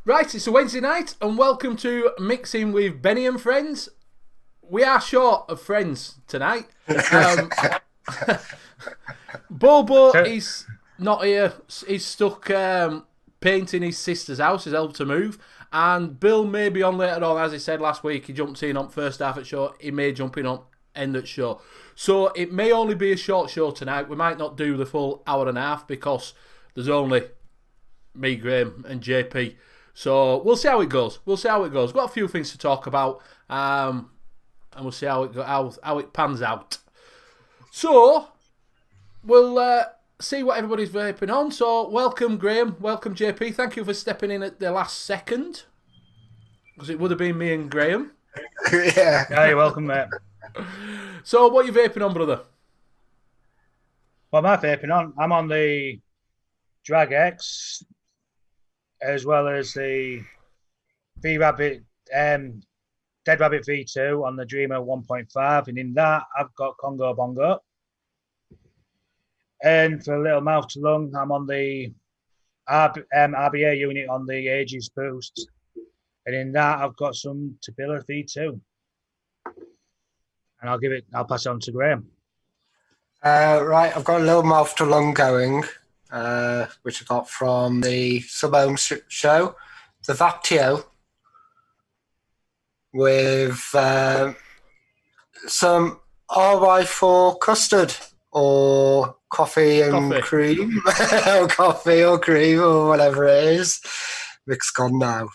Right, it's a Wednesday night, and welcome to Mixing with Benny and Friends. We are short of friends tonight. Bobo is not here. He's stuck painting his sister's house. He's helped to move. And Bill may be on later on. As he said last week, he jumped in on first half at show. He may jump in on end at show. So it may only be a short show tonight. We might not do the full hour and a half because there's only me, Graham, and JP. So we'll see how it goes. We've got a few things to talk about, and we'll see how it pans out. So we'll see what everybody's vaping on. So welcome, Graham. Welcome, JP. Thank you for stepping in at the last second, because it would have been me and Graham. Yeah. Yeah, you're welcome, mate. So what are you vaping on, brother? What am I vaping on? I'm on the Drag X, as well as the V-Rabbit, Dead Rabbit V2 on the Dreamer 1.5, and in that I've got Congo Bongo. And for a little mouth to lung, I'm on the RBA unit on the Aegis Boost, and in that I've got some Tabilla V2. And I'll pass it on to Graham. Right, I've got a little mouth to lung going, which I got from the Sub-Ohm show, the Vaptio, with some RY4 custard or coffee and cream, or coffee or cream or whatever it is. Mick's gone now.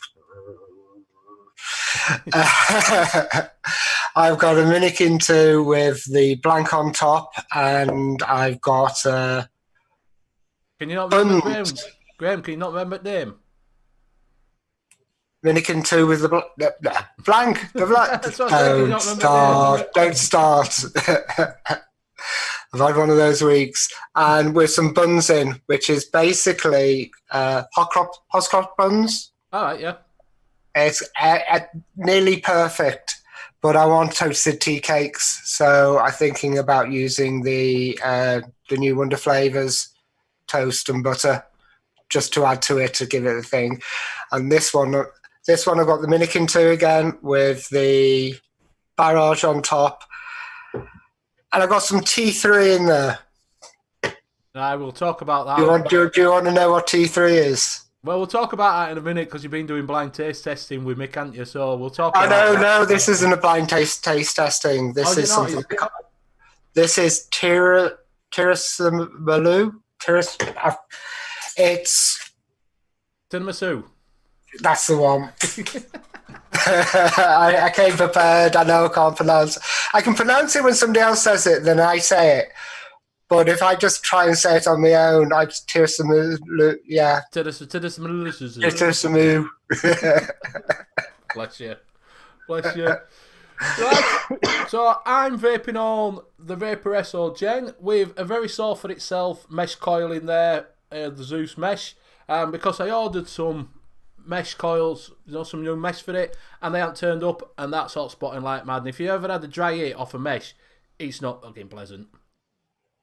I've got a Minikin 2 with the blank on top, and I've got Can you not remember Graham? Graham, can you not remember the name? Minikin 2 with the blank. Don't start. I've had one of those weeks, and with some buns in, which is basically hot crop buns. All right, yeah. It's nearly perfect, but I want toasted tea cakes, so I'm thinking about using the new Wonder Flavors toast and butter just to add to it to give it a thing. And this one I've got the Minikin 2 again with the Barrage on top, and I've got some T3 in there. I will talk about that. Do you want to know what T3 is? Well, we'll talk about that in a minute because you've been doing blind taste testing with Mick, haven't you? So we'll talk about that. No, this isn't a blind taste testing. This is something. This is tiramisu. It's tiramisu. That's the one. I came prepared. I know I can't pronounce. I can pronounce it when somebody else says it, then I say it. But if I just try and say it on my own, I just tiramisu. Yeah. Tiramisu. Bless you. Right. So I'm vaping on the Vapor SO Gen with a very sore for itself mesh coil in there, the Zeus mesh, because I ordered some mesh coils, some new mesh for it, and they haven't turned up, and that's hot spotting like mad. And if you ever had a dry hit off a mesh, it's not fucking pleasant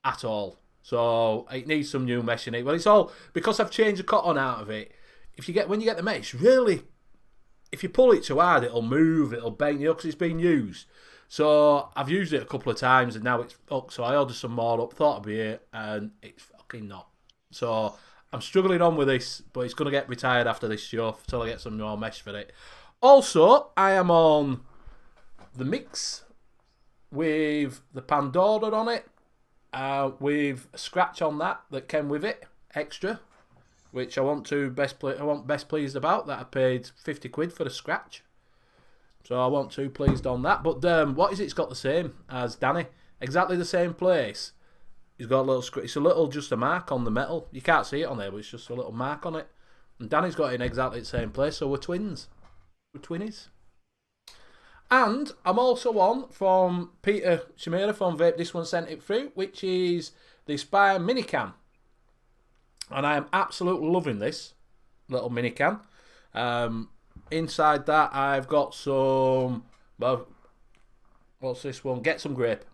at all. So it needs some new mesh in it. Well, it's all because I've changed the cotton out of it. When you get the mesh, really, if you pull it too hard, it'll move, it'll bang you because it's been used. So I've used it a couple of times and now it's fucked. So I ordered some more up, thought it'd be it, and it's fucking not. So I'm struggling on with this, but it's going to get retired after this show until I get some more mesh for it. Also, I am on the Mix with the Pandora on it, with a scratch on that came with it, extra, which I want best pleased about, that I paid 50 quid for the scratch. So I want to pleased on that. But what is it? It's got the same as Danny. Exactly the same place. He's got a little scratch. It's just a mark on the metal. You can't see it on there, but it's just a little mark on it. And Danny's got it in exactly the same place, so we're twins. We're twinnies. And I'm also on from Peter Shimera from Vape. This one sent it through, which is the Spire Minican. And I am absolutely loving this little minican. Inside that, I've got some. Well, what's this one? Get Some Grape,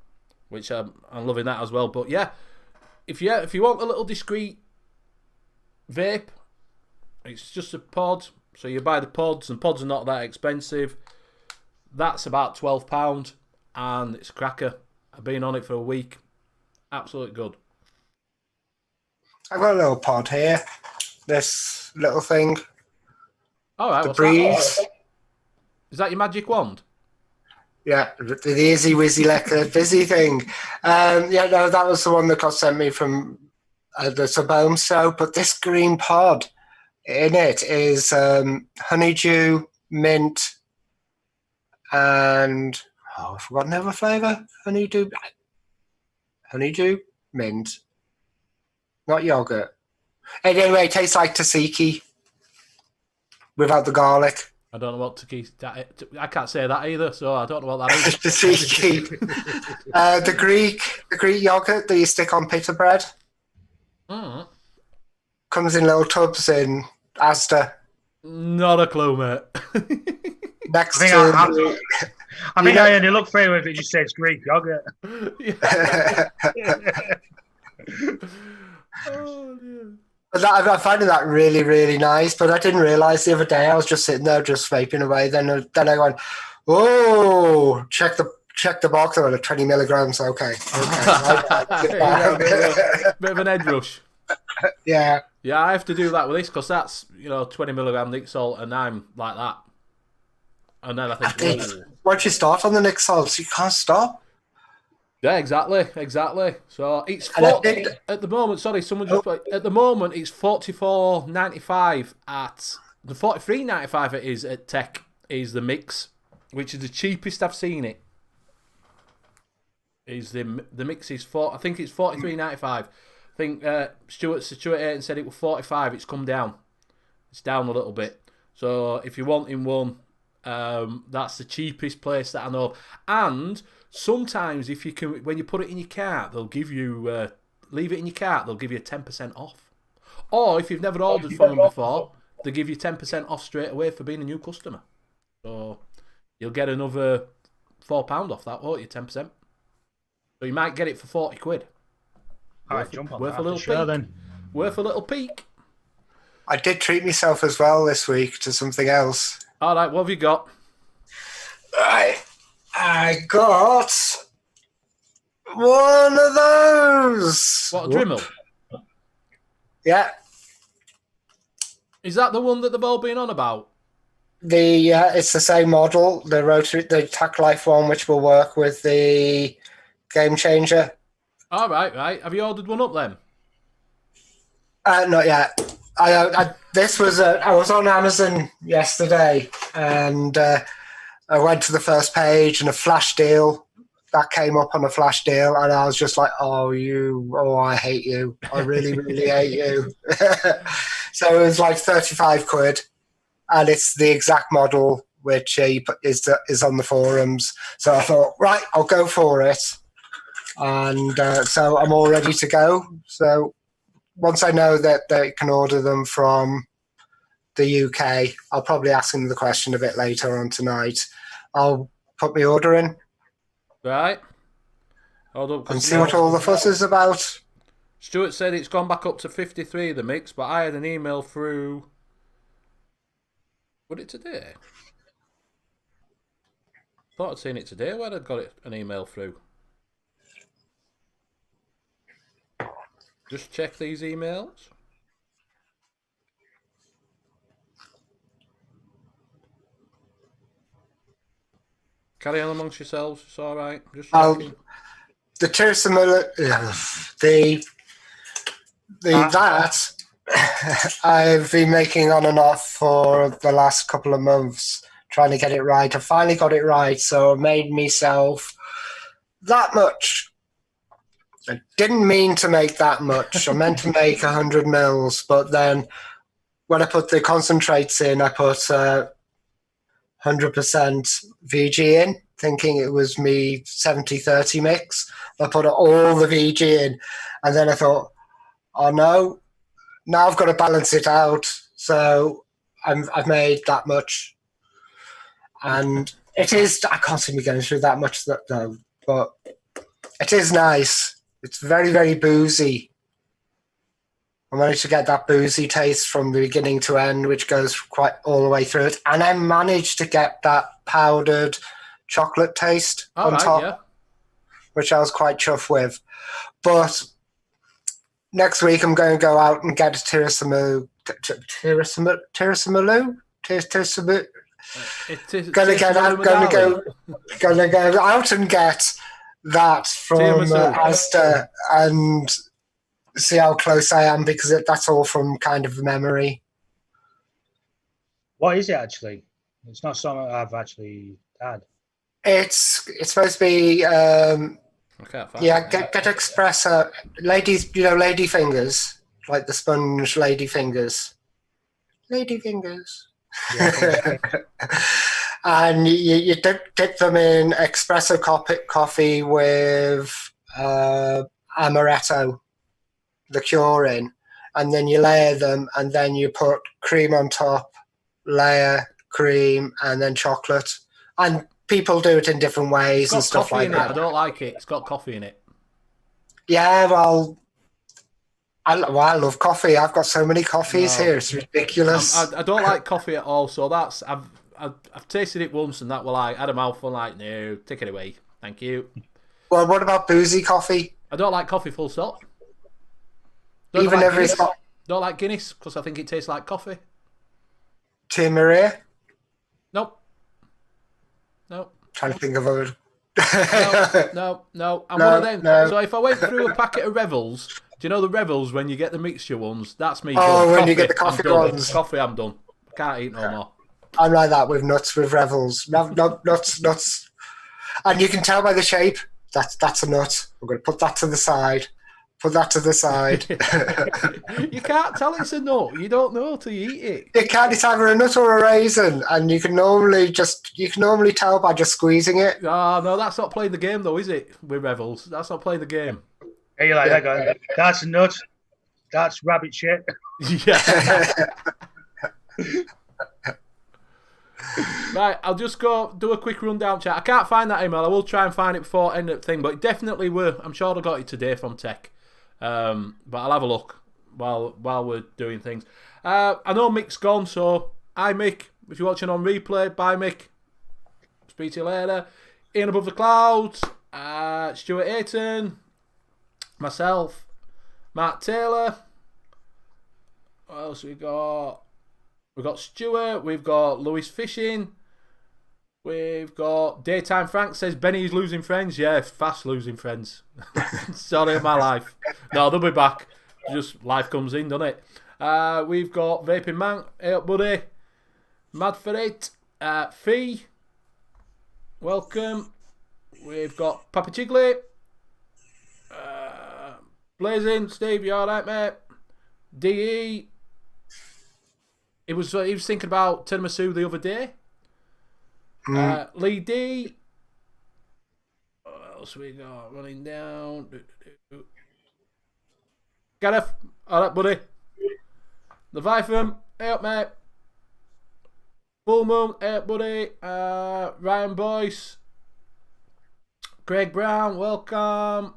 which I'm loving that as well. But yeah, if you want a little discreet vape, it's just a pod. So you buy the pods, and pods are not that expensive. That's about £12, and it's a cracker. I've been on it for a week. Absolutely good. I've got a little pod here. This little thing. All right, The what's breeze. that? Is that your magic wand? Yeah, the easy wizzy lecker busy thing. That was the one that got sent me from the Sub-Home show. But this green pod in it is honeydew, mint, and I've forgotten the other flavour. Honeydew, mint, not yogurt. Anyway, it tastes like tzatziki without the garlic. I don't know what I can't say that either, so I don't know what that is. Tzatziki. The Greek yogurt that you stick on pita bread. Mm. Comes in little tubs in Asda. Not a clue, mate. Next I to think I only looked through if it just says Greek yogurt. Oh, dear. I'm finding that really, really nice. But I didn't realise the other day. I was just sitting there, just vaping away. Then I went, "Oh, check the box." I went, 20 milligrams. Okay. Yeah, bit of an edge rush. Yeah. Yeah, I have to do that with this because that's 20 milligram Nick salt, and I'm like that. And then I think, ooh. Once you start on the Nick salts, you can't stop. Yeah, exactly. So it's 40 at the moment. Sorry, someone just put, at the moment it's $44.95 at the $43.95 it is at Tech is the mix, which is the cheapest I've seen it. Is the mix is I think it's $43.95. I think Stuart Ayton said it was 45. It's come down. It's down a little bit. So if you're wanting one, that's the cheapest place that I know of. And sometimes if you can, when you put it in your cart, they'll give you leave it in your cart. They'll give you 10% off. Or if you've never ordered from them before, they give you 10% off straight away for being a new customer. So you'll get another £4 off that, won't you? 10%. So you might get it for 40 quid. All right, jump on worth that. a little Sure, peek. then. Worth a little peek. I did treat myself as well this week to something else. All right, what have you got? I got one of those. What, a Dremel? Yeah. Is that the one that they've all been on about? It's the same model, the Tac Life one, which will work with the Game Changer. All right. Have you ordered one up then? Not yet. I was on Amazon yesterday, and I went to the first page, and a flash deal that came up on a flash deal, and I was just like, I hate you. I really, really hate you. So it was like 35 quid, and it's the exact model which is on the forums. So I thought, right, I'll go for it. And so I'm all ready to go. So once I know that they can order them from the UK, I'll probably ask them the question a bit later on tonight. I'll put my order in. Right. Hold up. And see what all the fuss is about. Stuart said it's gone back up to 53, the mix, but I had an email through... Was it today? Thought I'd seen it today. Where I'd got an email through. Just check these emails. Carry on amongst yourselves. It's all right. Just checking. The two similar, that I've been making on and off for the last couple of months, trying to get it right. I finally got it right, so I made myself that much. I didn't mean to make that much. I meant to make 100 mils, but then when I put the concentrates in, I put 100% VG in, thinking it was me 70-30 mix. I put all the VG in, and then I thought, oh no, now I've got to balance it out. So I've made that much. And it is, I can't see me going through that much though, but it is nice. It's very, very boozy. I managed to get that boozy taste from the beginning to end, which goes quite all the way through it. And I managed to get that powdered chocolate taste on top, yeah. which I was quite chuffed with. But next week I'm going to go out and get a tiramisu. Gonna go out and get that from Asda and see how close I am, because that's all from kind of memory. What is it actually? It's not something I've actually had. It's supposed to be get espresso, ladies, lady fingers, like the sponge lady fingers. Yeah. And you dip them in espresso coffee with amaretto liqueur in, and then you layer them, and then you put cream on top, layer cream, and then chocolate. And people do it in different ways and stuff like that. I don't like it. It's got coffee in it. Yeah, well, I love coffee. I've got so many coffees here. It's ridiculous. I don't like coffee at all. So I've tasted it once, and that I had a mouthful. Like, no, take it away, thank you. Well, what about boozy coffee? I don't like coffee. Full stop. Don't like Guinness because I think it tastes like coffee. Tia Maria? Nope. Trying to think of a. No. I'm one of them. So if I went through a packet of Revels, do you know the Revels when you get the mixture ones? That's me. Oh, when you get the coffee ones. Coffee, I'm done. I can't eat no more. I'm like that with nuts, with Revels. Nuts. And you can tell by the shape, that's a nut. I'm going to put that to the side. You can't tell it's a nut. You don't know till you eat it. You can't. It's either a nut or a raisin, and you can normally tell by just squeezing it. Oh, no, that's not playing the game though, is it? With Revels, that's not playing the game. Hey, you're like, yeah. That's a nut. That's rabbit shit. Yeah. Right, I'll just go do a quick rundown chat. I can't find that email. I will try and find it before end of the thing, but it definitely were. I'm sure I got it today from Tech. But I'll have a look while we're doing things. I know Mick's gone, so hi Mick. If you're watching on replay, bye Mick. Speak to you later. Ian Above the Clouds, Stuart Ayton, myself, Mark Taylor. What else we got? We've got Stuart, we've got Lewis Fishing, we've got Daytime Frank says Benny's losing friends. Yeah, fast losing friends. Sorry of my life. No, they'll be back. Just life comes in, doesn't it? We've got Vaping Man, hey up buddy, Mad for it, Fee, welcome. We've got Papa Chigley, Blazing, Steve, you alright mate? DE. He was thinking about tiramisu the other day. Lee D. What else we got? Running down. Gareth. Alright, buddy. Leviathan. Hey up, mate. Full Moon. Hey up, buddy. Ryan Boyce. Craig Brown. Welcome.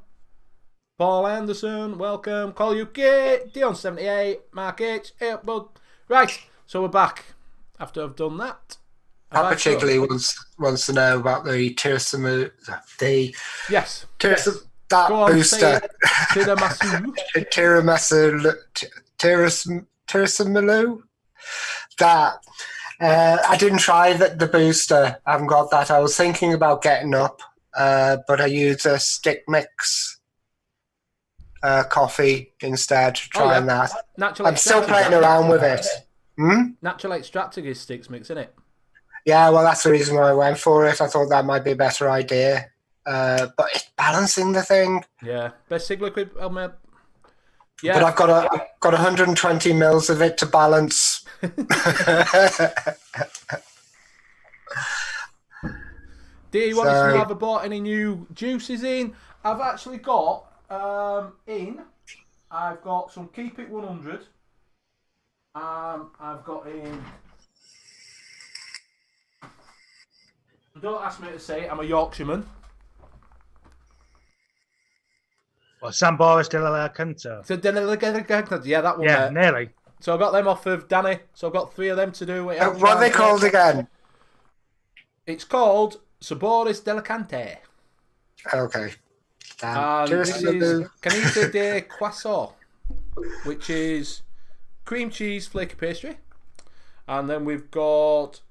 Paul Anderson. Welcome. Call UK. Dion78. Mark H. Hey up, bud. Right. So we're back after I've done that. Papa Chigley wants to know about the tiramisu. Yes. That on, booster. Tiramisu. That. I didn't try the booster. I haven't got that. I was thinking about getting up, but I used a stick mix coffee instead, trying that. I'm still playing around with it. Natural extracted is sticks mix, isn't it? Yeah, well, that's the reason why I went for it. I thought that might be a better idea. But it's balancing the thing. Yeah, best sig liquid. Yeah. But I've got 120 mils of it to balance. Do you want us to have bought any new juices in? I've actually got I've got some Keep It 100. I've got in. Don't ask me to say it. I'm a Yorkshireman. Well, San Boris de la Canto. So yeah, that one. Yeah, Mate. nearly. So I got them off of Danny. So I've got 3 of them to do. What are they called again? It's called Sabores Delicante. Okay. And this is Canita de Croissant, which is cream cheese flaky pastry. And then we've got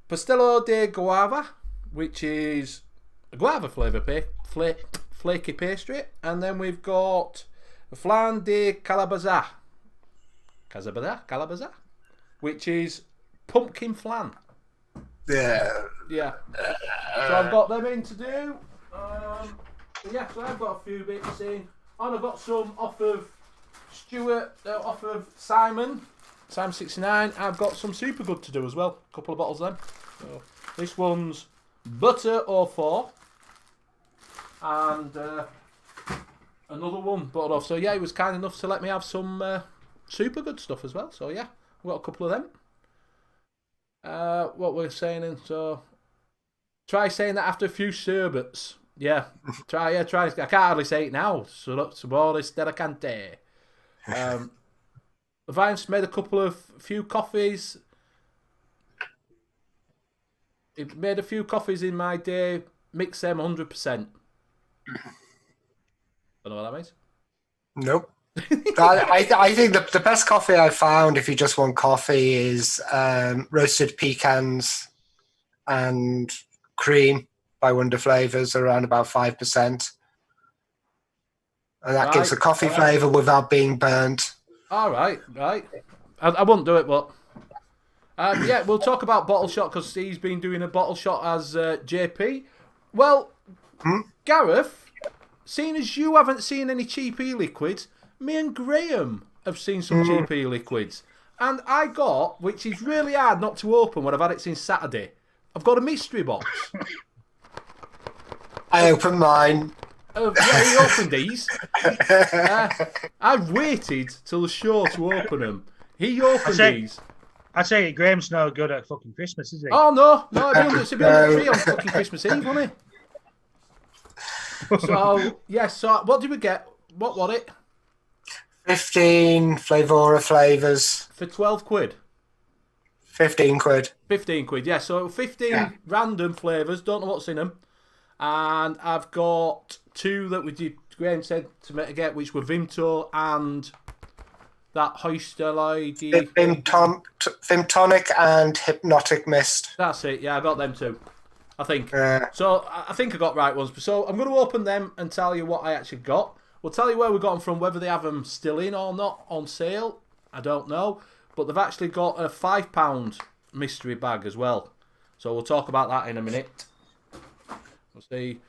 Pastello de Guava, which is a guava flavour flaky pastry. And then we've got Flan de Calabaza, which is pumpkin flan. Yeah. Yeah. So I've got them in to do. Yeah, so I've got a few bits in. And I've got some off of Stuart, off of Simon 69. I've got some super good to do as well. A couple of bottles of them. So this one's Butter 04. And another one bottled off. So yeah, he was kind enough to let me have some super good stuff as well. So yeah, I've got a couple of them. What we're saying, and so try saying that after a few sherbets. Yeah, try. I can't hardly say it now. Sabores Delicante. Vine's made a few coffees. It made a few coffees in my day. Mix them 100%. Don't know what that means. Nope. I think the best coffee I've found, if you just want coffee, is roasted pecans and cream by Wonder Flavors, around about 5%. And that gives a coffee flavour without being burnt. All right. I wouldn't do it, but yeah, we'll talk about bottle shot because he's been doing a bottle shot as JP. Well, Gareth, seeing as you haven't seen any cheap e-liquids, me and Graham have seen some cheap e-liquids. And I got, which is really hard not to open when I've had it since Saturday, I've got a mystery box. I opened mine. Yeah, he opened these. I've waited till the show to open them. He opened these. I say Graham's no good at fucking Christmas, is he? Oh, no. It'd be on the tree on fucking Christmas Eve, wouldn't it? So, yeah, so what did we get? What was it? 15 Flavora flavours. For 12 quid? 15 quid. 15 quid, yeah. So 15 random flavours, don't know what's in them. And I've got 2 that Graham said to me to get, which were Vimto and that Hoyster Vimtonic and Hypnotic Mist. That's it, yeah, I got them 2. I think. So I think I got right ones. So I'm going to open them and tell you what I actually got. We'll tell you where we got them from, whether they have them still in or not on sale. I don't know. But they've actually got a £5 mystery bag as well. So we'll talk about that in a minute. We'll see.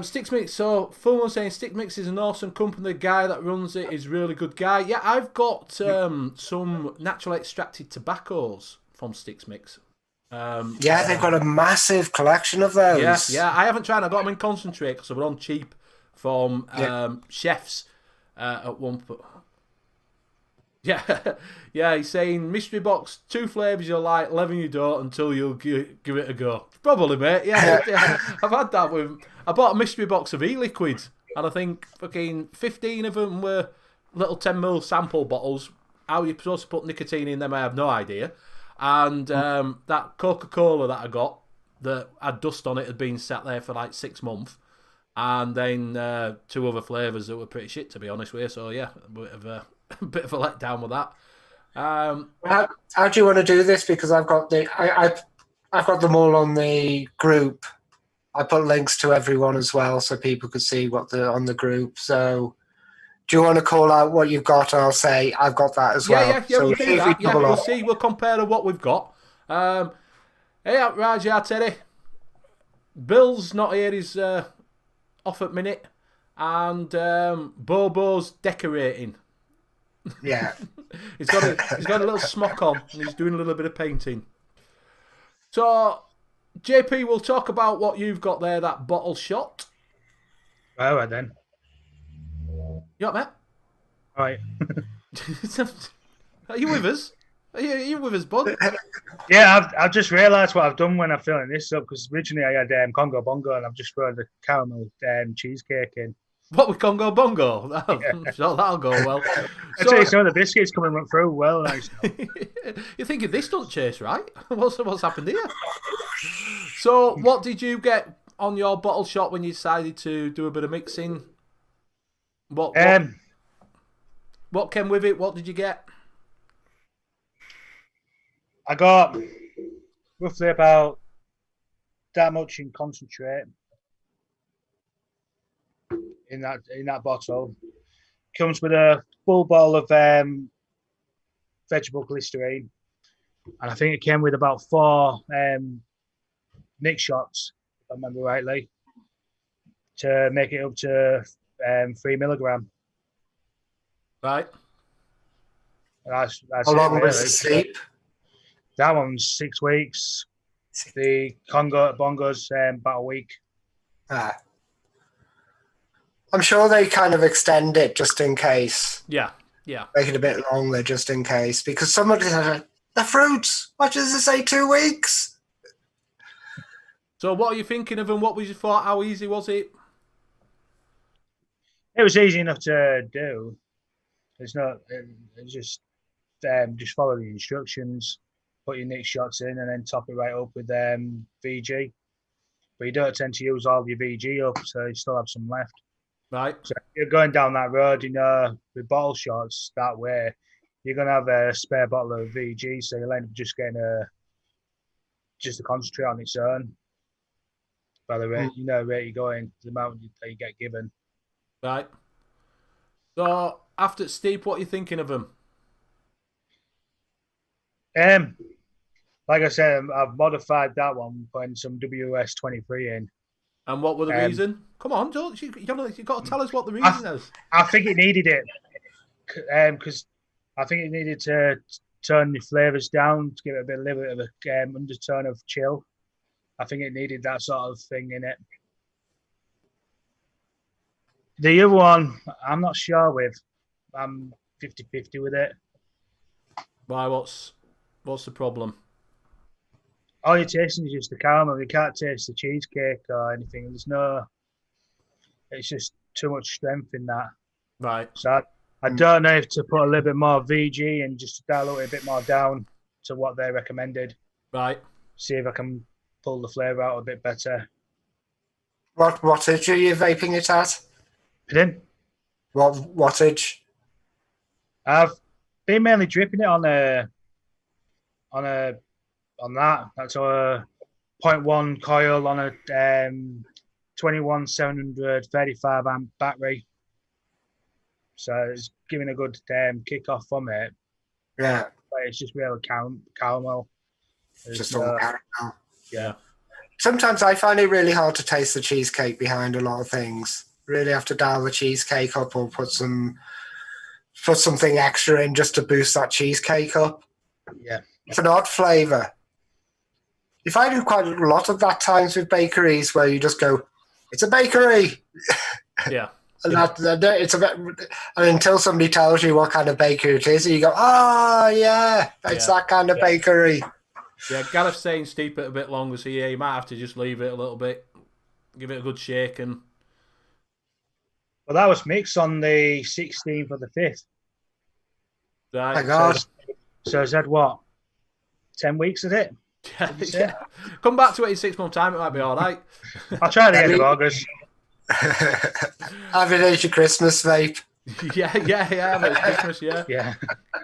Sticks Mix. So Full One saying Stick Mix is an awesome company. The guy that runs it is a really good guy. Yeah, I've got some natural extracted tobaccos from Sticks Mix. Yeah, they've got a massive collection of those. Yeah. I haven't tried. I got them in concentrate because they were on cheap from chefs at one point. Yeah, he's saying mystery box, 2 flavours you like, 11 you don't until you'll give it a go. Probably, mate. Yeah. I've had that with. I bought a mystery box of e-liquids, and I think fucking 15 of them were little 10ml sample bottles. How you're supposed to put nicotine in them, I have no idea. And that Coca-Cola that I got that had dust on it had been sat there for like 6 months. And then 2 other flavours that were pretty shit, to be honest with you. So yeah, a bit of a letdown with that. How do you want to do this? Because I've got I've got them all on the group. I put links to everyone as well, so people could see what they're on the group. So, do you want to call out what you've got? I'll say I've got that as well. Yeah, so we'll do that. Yeah, we'll see. We'll compare what we've got. Hey, Raja, Teddy. Bill's not here. He's off at minute, and Bobo's decorating. Yeah, he's got a little smock on, and he's doing a little bit of painting. So, JP, we'll talk about what you've got there. That bottle shot. All right then. You up, mate? All right. Are you with us? Are you with us, bud? Yeah, I've just realised what I've done when I'm filling this up, because originally I had Congo Bongo and I've just thrown the caramel cheesecake in. What with Congo Bongo? I'm sure that'll go well. I tell you, some of the biscuits coming through well nice. You're thinking this don't chase, right? What's happened here? So, what did you get on your bottle shot when you decided to do a bit of mixing? What came with it? What did you get? I got roughly about that much in concentrate in that bottle. Comes with a full bottle of vegetable glycerine, and I think it came with about 4 mix shots, if I remember rightly, to make it up to 3 milligram. Right. That's How it, long really. was the sleep? That one's 6 weeks. The Congo Bongo's about a week. Ah. I'm sure they kind of extend it just in case. Yeah. Make it a bit longer just in case. Because somebody said, the fruits, what does it say, 2 weeks? So what are you thinking of and what was your thought? How easy was it? It was easy enough to do. It's just follow the instructions, put your nick shots in, and then top it right up with VG. But you don't tend to use all your VG up, so you still have some left. Right. So if you're going down that road, with bottle shots that way, you're gonna have a spare bottle of VG, so you'll end up just getting a concentrate on its own. By the rate, rate you're going, the amount that you get given. Right. So after Steve, what are you thinking of them? Like I said, I've modified that one, putting some WS-23 in. And what were the reason? Come on, don't you got to tell us what the reason is. I think it needed it because I think it needed to turn the flavors down to give it a little bit of a undertone of chill. I think it needed that sort of thing in it. The other one, I'm not sure with. I'm 50-50 with it. Why? What's the problem? All you're tasting is just the caramel. You can't taste the cheesecake or anything. It's just too much strength in that. Right. So I don't know if to put a little bit more VG and just dilute it a bit more down to what they recommended. Right. See if I can pull the flavour out a bit better. What wattage are you vaping it at? Pardon? What wattage? I've been mainly dripping it on that. That's a 0.1 coil on a 21700 35 amp battery. So it's giving a good kick off from it. Yeah. But it's just real caramel. Just all caramel. Yeah. Sometimes I find it really hard to taste the cheesecake behind a lot of things. Really have to dial the cheesecake up or put something extra in just to boost that cheesecake up. Yeah. It's an odd flavour. You find it quite a lot of that times with bakeries where you just go, it's a bakery. Yeah. And until somebody tells you what kind of bakery it is, and you go, oh, yeah, it's that kind of bakery. Yeah, Gareth's saying steep it a bit longer, so yeah, you might have to just leave it a little bit, give it a good shake. And well, that was mixed on the 16th of the 5th. Right. Oh my God. So is that what? 10 weeks of it? Yeah. Come back to it in 6 months' time, it might be all right. I'll try the end of August. Have it as your Christmas vape. Yeah, it's Christmas, yeah. Yeah.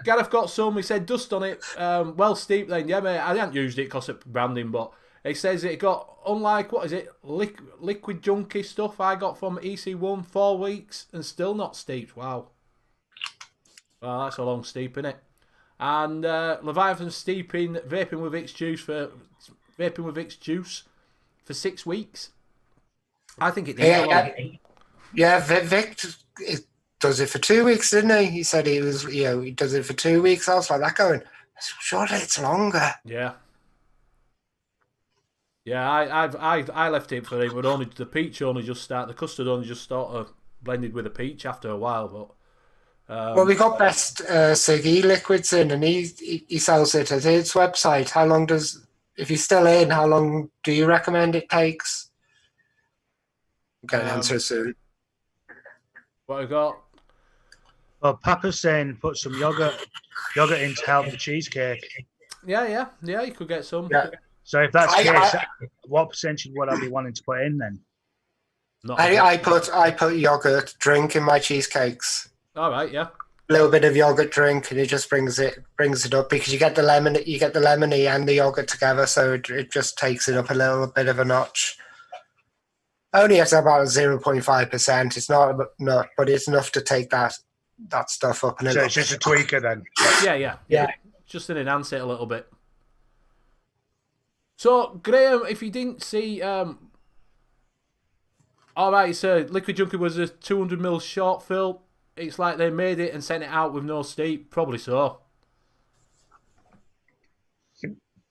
Gareth got some, he said dust on it, well steep then, yeah mate, I hadn't used it because of branding, but it says it got, unlike, what is it, liquid junky stuff I got from EC1, 4 weeks, and still not steeped, wow. Well, that's a long steep, innit? And Leviathan vaping with its juice for 6 weeks. I think it needs a long... Yeah, Vic does it for 2 weeks, didn't he? He said he does it for 2 weeks. I was like that going, surely it's longer. Yeah. Yeah, I left it for him, but only the custard only just sort of blended with the peach after a while, but... well, we got Best Siggy liquids in, and he sells it at his website. How long if he's still in, how long do you recommend it takes? Get an answer soon. What have we got? Well, Papa's saying put some yogurt in to help the cheesecake. Yeah, you could get some. Yeah. So if that's the case, what percentage would I be wanting to put in then? I put yogurt drink in my cheesecakes. All right, yeah. A little bit of yogurt drink, and it just brings it up because you get the lemony and the yogurt together, so it just takes it up a little bit of a notch. Only at about 0.5%. It's not, but it's enough to take that stuff up. So it's just a tweaker then. Yeah. Just to enhance it a little bit. So Graham, if you didn't see, all right, so Liquid Junkie was a 200ml short fill. It's like they made it and sent it out with no steep. Probably so.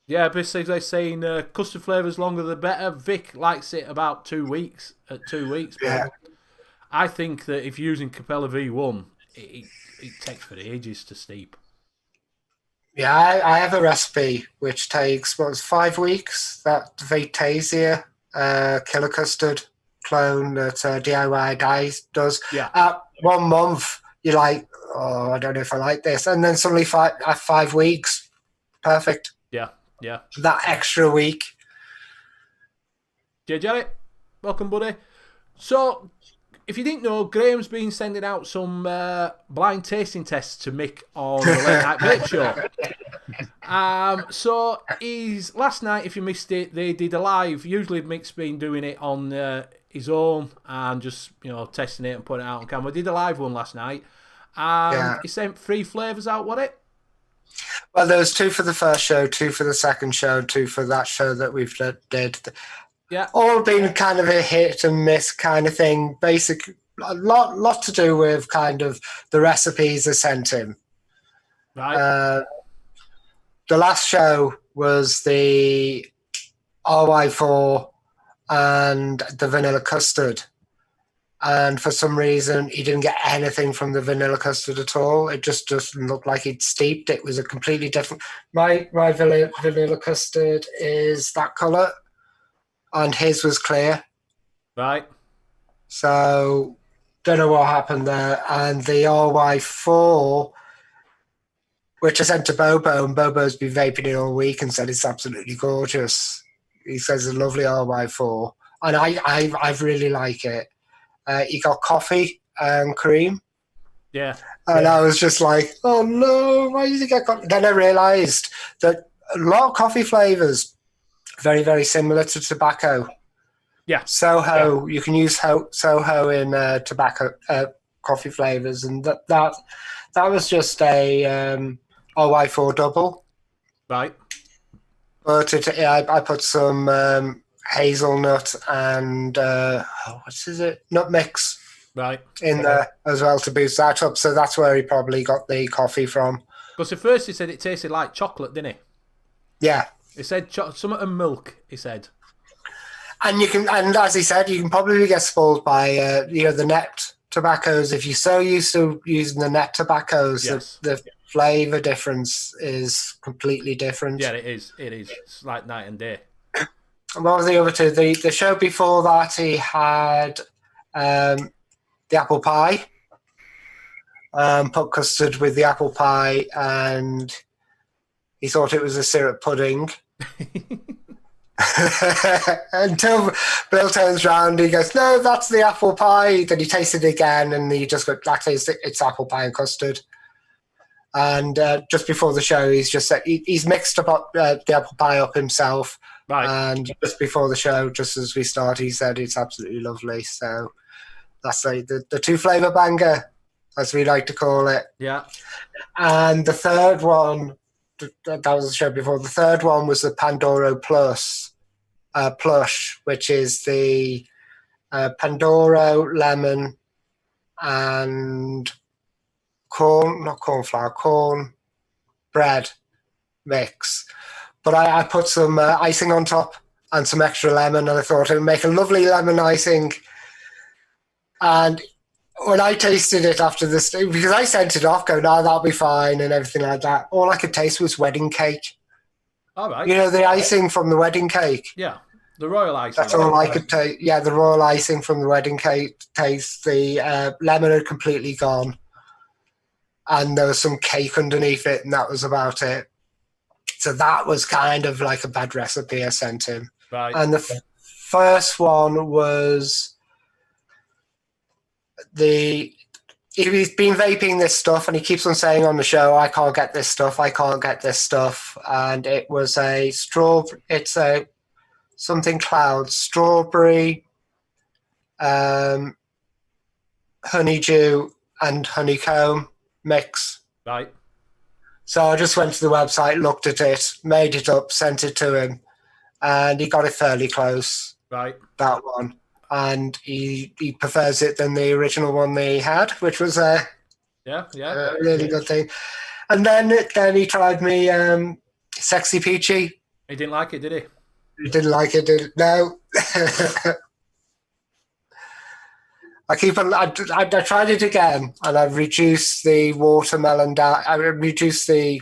Yeah, basically they're saying custard flavours longer the better. Vic likes it about 2 weeks. At 2 weeks, but Yeah. I think that if you're using Capella V1, it takes for ages to steep. Yeah, I have a recipe which takes 5 weeks. That Vitasia killer custard clone that DIY Dice does. Yeah. At 1 month, you're like, oh, I don't know if I like this, and then suddenly at 5 weeks, perfect. Yeah. That extra week. Jerry, welcome, buddy. So, if you didn't know, Graham's been sending out some blind tasting tests to Mick on the Late Night Vape Show. So, last night, if you missed it, they did a live. Usually, Mick's been doing it on his own and just, testing it and putting it out on camera. We did a live one last night. He sent 3 flavours out, was it? Well, there was 2 for the first show, 2 for the second show, 2 for that show that we've did. Yeah. All been kind of a hit and miss kind of thing. A lot to do with kind of the recipes they sent him. Right. The last show was the RY4 and the vanilla custard. And for some reason, he didn't get anything from the vanilla custard at all. It just doesn't look like he'd steeped. It was a completely different... My vanilla custard is that colour, and his was clear. Right. So, don't know what happened there. And the RY4, which I sent to Bobo, and Bobo's been vaping it all week and said it's absolutely gorgeous. He says it's a lovely RY4. And I really like it. He got coffee and cream. Yeah. And I was just like, oh no, why did he get coffee? Then I realised that a lot of coffee flavours very, very similar to tobacco. Yeah. Soho, you can use Soho in tobacco coffee flavours, and that was just a RY4 double. Right. But I put some hazelnut and nut mix Right. in there as well to boost that up. So that's where he probably got the coffee from. Because at first he said it tasted like chocolate, didn't he? Yeah. He said something and milk, he said. And as he said, you can probably get spoiled by the net tobaccos. If you're so used to using the net tobaccos, yes. the flavour difference is completely different. Yeah, it is. It's like night and day. And what was the other two? The show before that, he had the apple pie. Put custard with the apple pie, and he thought it was a syrup pudding. Until Bill turns round, he goes, "No, that's the apple pie." Then he tasted it again, and he just goes, "Actually, it's apple pie and custard." And just before the show, he's just said he's mixed up the apple pie up himself. Right. And just before the show, just as we start, he said it's absolutely lovely. So that's the 2 flavour banger, as we like to call it. Yeah. And the third one, that was the show before. The third one was the Pandoro Plush, which is the Pandoro lemon and corn bread mix. But I put some icing on top and some extra lemon, and I thought it would make a lovely lemon icing. And when I tasted it after this, because I sent it off, going, "No, that'll be fine," and everything like that, all I could taste was wedding cake. All right. You know, the icing from the wedding cake. Yeah. The royal icing. That's all I could taste. Yeah, the royal icing from the wedding cake taste. The lemon had completely gone, and there was some cake underneath it, and that was about it. So that was kind of like a bad recipe I sent him. Right. And the first one was he's been vaping this stuff, and he keeps on saying on the show, I can't get this stuff, and it was a strawberry. It's a something cloud strawberry, honeydew and honeycomb mix. Right. So I just went to the website, looked at it, made it up, sent it to him, and he got it fairly close. Right. That one. And he prefers it than the original one they had, which was a really good thing. And then he tried me Sexy Peachy. He didn't like it, did he? He didn't like it, no. I tried it again, and I've reduced the watermelon down. The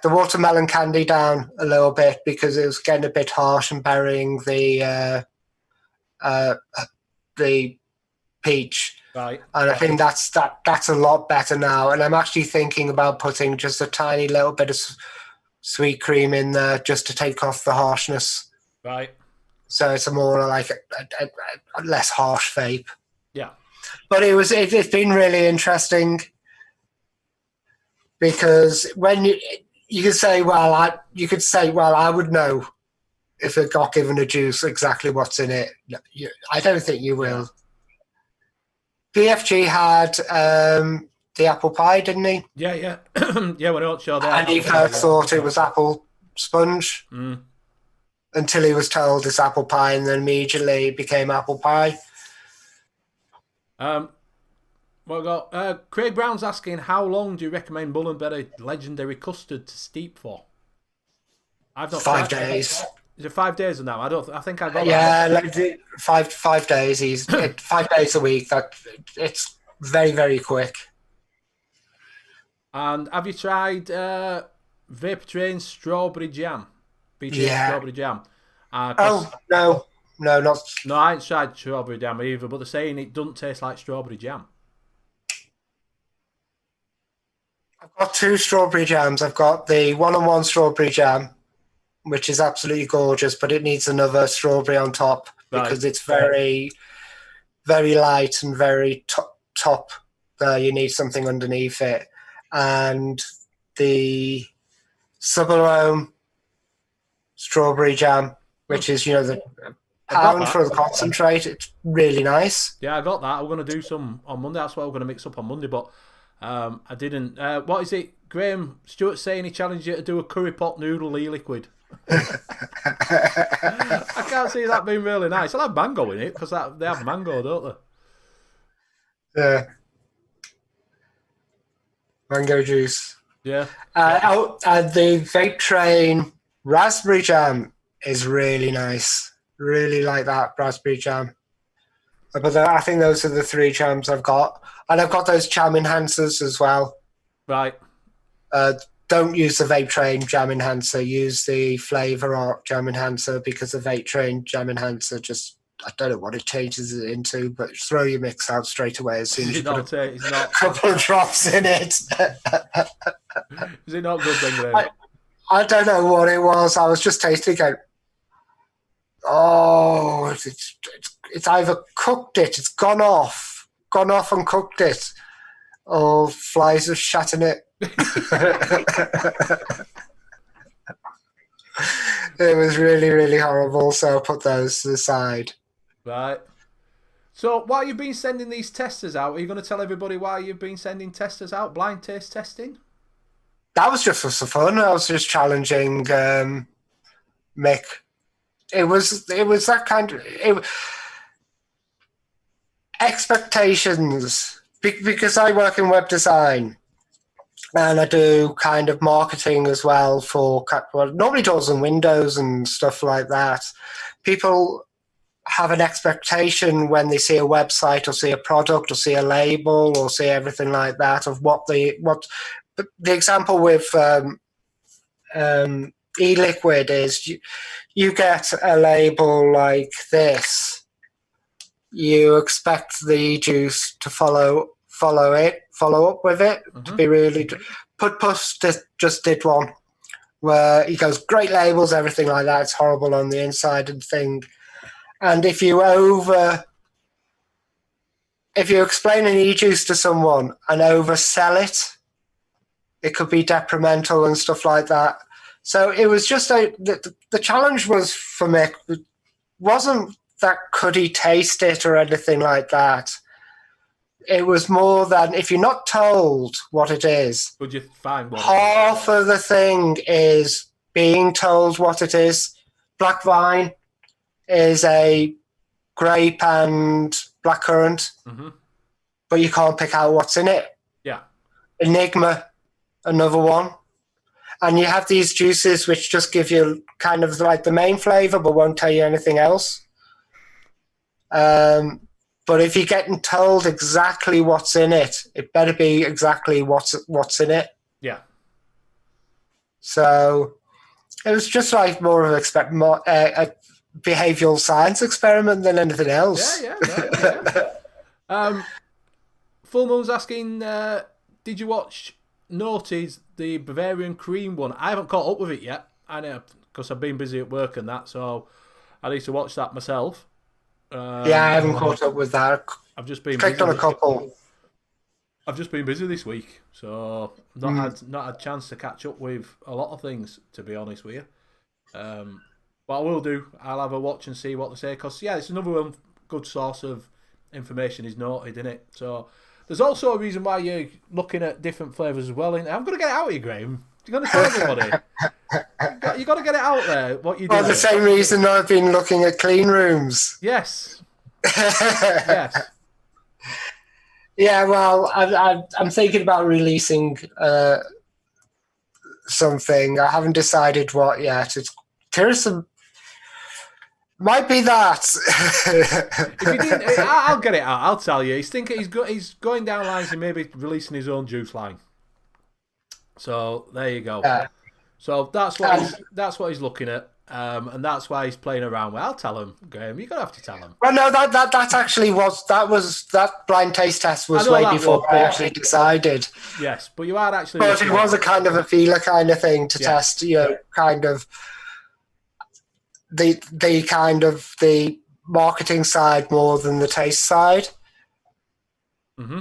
watermelon candy down a little bit because it was getting a bit harsh and burying the peach. Right. And I think that's a lot better now. And I'm actually thinking about putting just a tiny little bit of sweet cream in there just to take off the harshness. Right. So it's a more like a less harsh vape. Yeah. But it's been really interesting because when you could say, I would know if it got given a juice exactly what's in it. I don't think you will. PFG had the apple pie, didn't he? Yeah. Yeah, we're not sure that. And he first thought it was apple sponge. Until he was told it's apple pie, and then immediately it became apple pie. Craig Brown's asking, how long do you recommend Bull and Berry legendary custard to steep for? I've not 5 days. Is it 5 days now? I think I got that. Yeah, like 5 days. 5 days a week. It's very, very quick. And have you tried Vapor Train's strawberry jam? Strawberry jam. No, not. No, I ain't tried strawberry jam either, but they're saying it doesn't taste like strawberry jam. I've got 2 strawberry jams. I've got the 1-on-1 strawberry jam, which is absolutely gorgeous, but it needs another strawberry on top because it's very, very light and very top. You need something underneath it. And the Subarome strawberry jam, which is, the pound for the concentrate. It's really nice. Yeah, I got that. I'm going to do some on Monday. That's what I'm going to mix up on Monday, but I didn't. What is it? Graham Stewart saying he challenged you to do a curry pot noodle e-liquid. I can't see that being really nice. I'll have mango in it because they have mango, don't they? Yeah. Mango juice. Yeah. And the Vape Train raspberry jam is really nice. Really like that raspberry jam. But I think those are the 3 jams I've got. And I've got those jam enhancers as well. Right. Don't use the Vape Train jam enhancer. Use the Flavor Art jam enhancer because the Vape Train jam enhancer just, I don't know what it changes it into, but throw your mix out straight away as soon as you put a couple of drops in it. Is it not good then, Graham? I don't know what it was. I was just tasting it. Oh, it's either cooked it, it's gone off and cooked it, or flies have shat in it. It was really, really horrible, so I put those to the side. Right. So, why you've been sending these testers out? Are you going to tell everybody why you've been sending testers out? Blind taste testing? That was just for some fun. I was just challenging Mick. It was that kind of expectations because I work in web design and I do kind of marketing as well for normally doors and windows and stuff like that. People have an expectation when they see a website or see a product or see a label or see everything like that of what the example with e-liquid is you get a label like this. You expect the juice to follow up with it, to be really. Puss just did one where he goes, great labels, everything like that. It's horrible on the inside and thing. And if you explain an e-juice to someone and oversell it, it could be detrimental and stuff like that. So it was just the challenge was for Mick wasn't that could he taste it or anything like that. It was more than if you're not told what it is. Would you find what? Half of the thing is being told what it is. Black Vine is a grape and blackcurrant, but you can't pick out what's in it. Yeah. Enigma, another one. And you have these juices which just give you kind of like the main flavour but won't tell you anything else. But if you're getting told exactly what's in it, it better be exactly what's in it. Yeah. So it was just like more of a behavioural science experiment than anything else. Yeah. Full Moon's asking, did you watch Naughty's the Bavarian Cream one? I haven't caught up with it yet. I know because I've been busy at work and that, so I need to watch that myself. Yeah, I haven't caught up with that. I've just been clicked on a couple. I've just been busy this week, so not had a chance to catch up with a lot of things, to be honest with you. But I will do. I'll have a watch and see what they say, because yeah, it's another one good source of information is Naughty, isn't it? So there's also a reason why you're looking at different flavours as well. I'm going to get it out of you, Graham. You're going to tell everybody. You've got to get it out there, what you do. Well, the same reason I've been looking at clean rooms. Yes. Yes. Yeah, well, I'm thinking about releasing something. I haven't decided what yet. It's Pearson. Might be that. If you didn't, I'll get it out. I'll tell you. He's going down lines and maybe releasing his own juice line. So there you go. So that's what he's looking at, and that's why he's playing around with. I'll tell him, Graham. You're gonna have to tell him. Well, no, that actually was that blind taste test was way before I actually decided. Yes, but you are actually. But it was a kind of a feeler kind of thing to test, kind of the kind of the marketing side more than the taste side. Mm-hmm.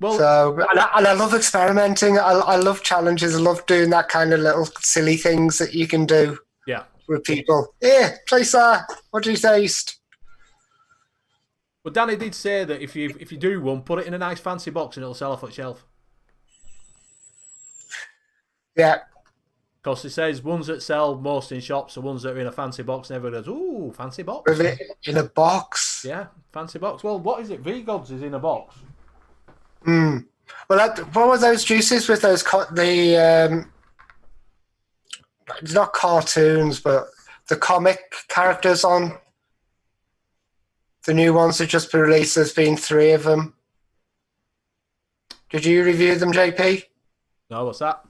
Well, so and I love experimenting. I love challenges. I love doing that kind of little silly things that you can do. Yeah. With people. Yeah, taste that. What do you taste? Well, Danny did say that if you do one, put it in a nice fancy box and it'll sell off at shelf. Yeah. Because it says ones that sell most in shops are ones that are in a fancy box, and everyone goes, "Ooh, fancy box." With it in a box. Yeah, fancy box. Well, what is it? V-Gods is in a box. Well, what were those juices with those not cartoons, but the comic characters on the new ones that just been released? There's been 3 of them. Did you review them, JP? No, what's that?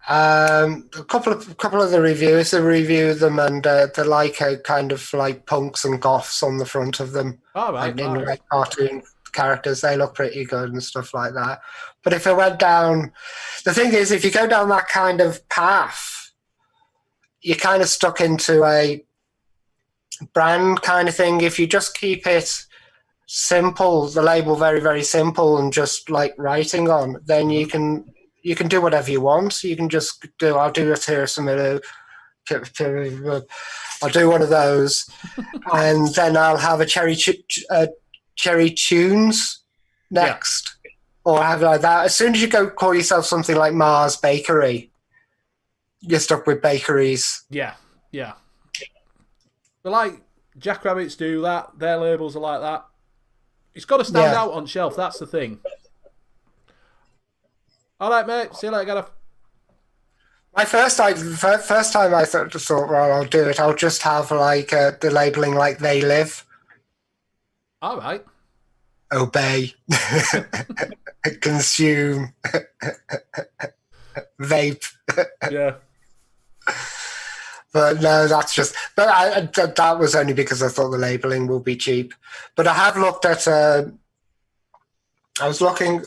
A couple of the reviewers have reviewed them, and they're like a kind of like punks and goths on the front of them. All right, and like cartoon characters, they look pretty good and stuff like that. But if it went down, the thing is, if you go down that kind of path, you're kind of stuck into a brand kind of thing. If you just keep it simple, the label very, very simple, and just like writing on, then you can do whatever you want. You can just do, I'll do a tiramisu, I'll do one of those, and then I'll have a cherry tunes next, or have like that. As soon as you go call yourself something like Mars Bakery, you're stuck with bakeries. Yeah. But like Jackrabbits do that, their labels are like that. It's got to stand out on shelf, that's the thing. All right, mate. See you later, Gareth. My first time I thought, well, I'll do it. I'll just have like the labeling like They Live. All right. Obey. Consume. Vape. Yeah. But no, that's just. But that was only because I thought the labelling will be cheap. But I have looked at. I was looking.